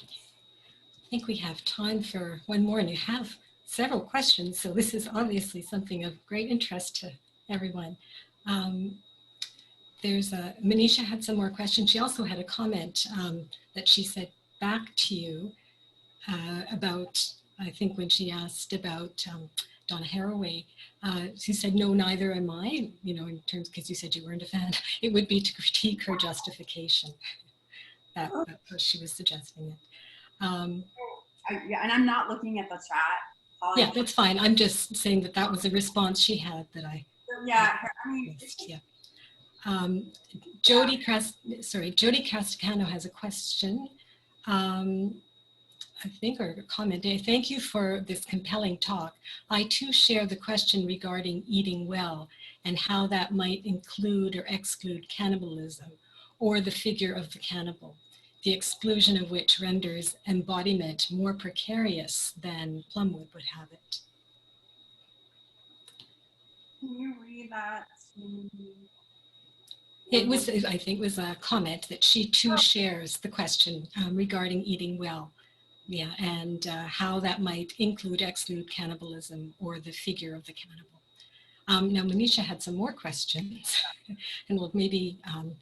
I think we have time for one more, and you have several questions, so this is obviously something of great interest to everyone. Manisha had some more questions. She also had a comment that she said back to you about, I think when she asked about Donna Haraway, she said, no, neither am I, in terms, because you said you weren't a fan. It would be to critique her justification. That she was suggesting it. Yeah, and I'm not looking at the chat. Yeah, that's fine. I'm just saying that was a response she had that I missed. Yeah. Jody Castacano has a question, I think, or a comment. Thank you for this compelling talk. I too share the question regarding eating well and how that might include or exclude cannibalism or the figure of the cannibal, the exclusion of which renders embodiment more precarious than Plumwood would have it. Can you read that? It was, I think, was a comment that she too shares the question regarding eating well. Yeah, and how that might include, exclude cannibalism or the figure of the cannibal. Now, Manisha had some more questions, and we'll maybe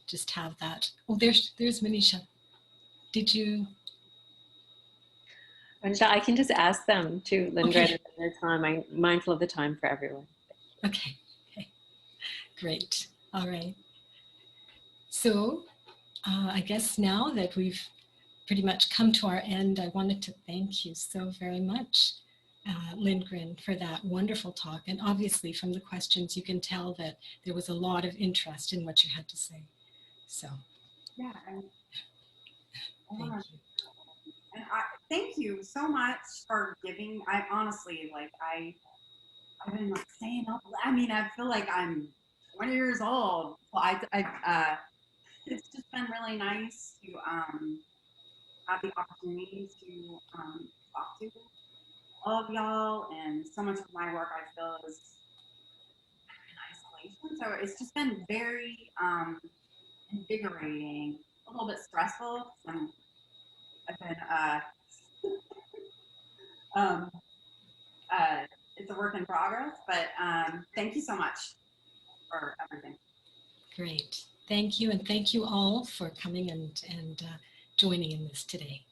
just have that. Oh, there's Manisha. Did you? I can just ask them to Lindgren Okay. at another time. I'm mindful of the time for everyone. Okay, great. All right. So I guess now that we've pretty much come to our end, I wanted to thank you so very much, Lindgren, for that wonderful talk. And obviously from the questions, you can tell that there was a lot of interest in what you had to say. So. Yeah. Thank you. And thank you so much for giving. I honestly, I've been staying up. I mean, I feel like I'm 20 years old. Well, it's just been really nice to have the opportunity to talk to all of y'all. And so much of my work I feel is in isolation. So it's just been very invigorating, a little bit stressful. I've been it's a work in progress, but thank you so much for everything. Great. Thank you, and thank you all for coming and joining in this today.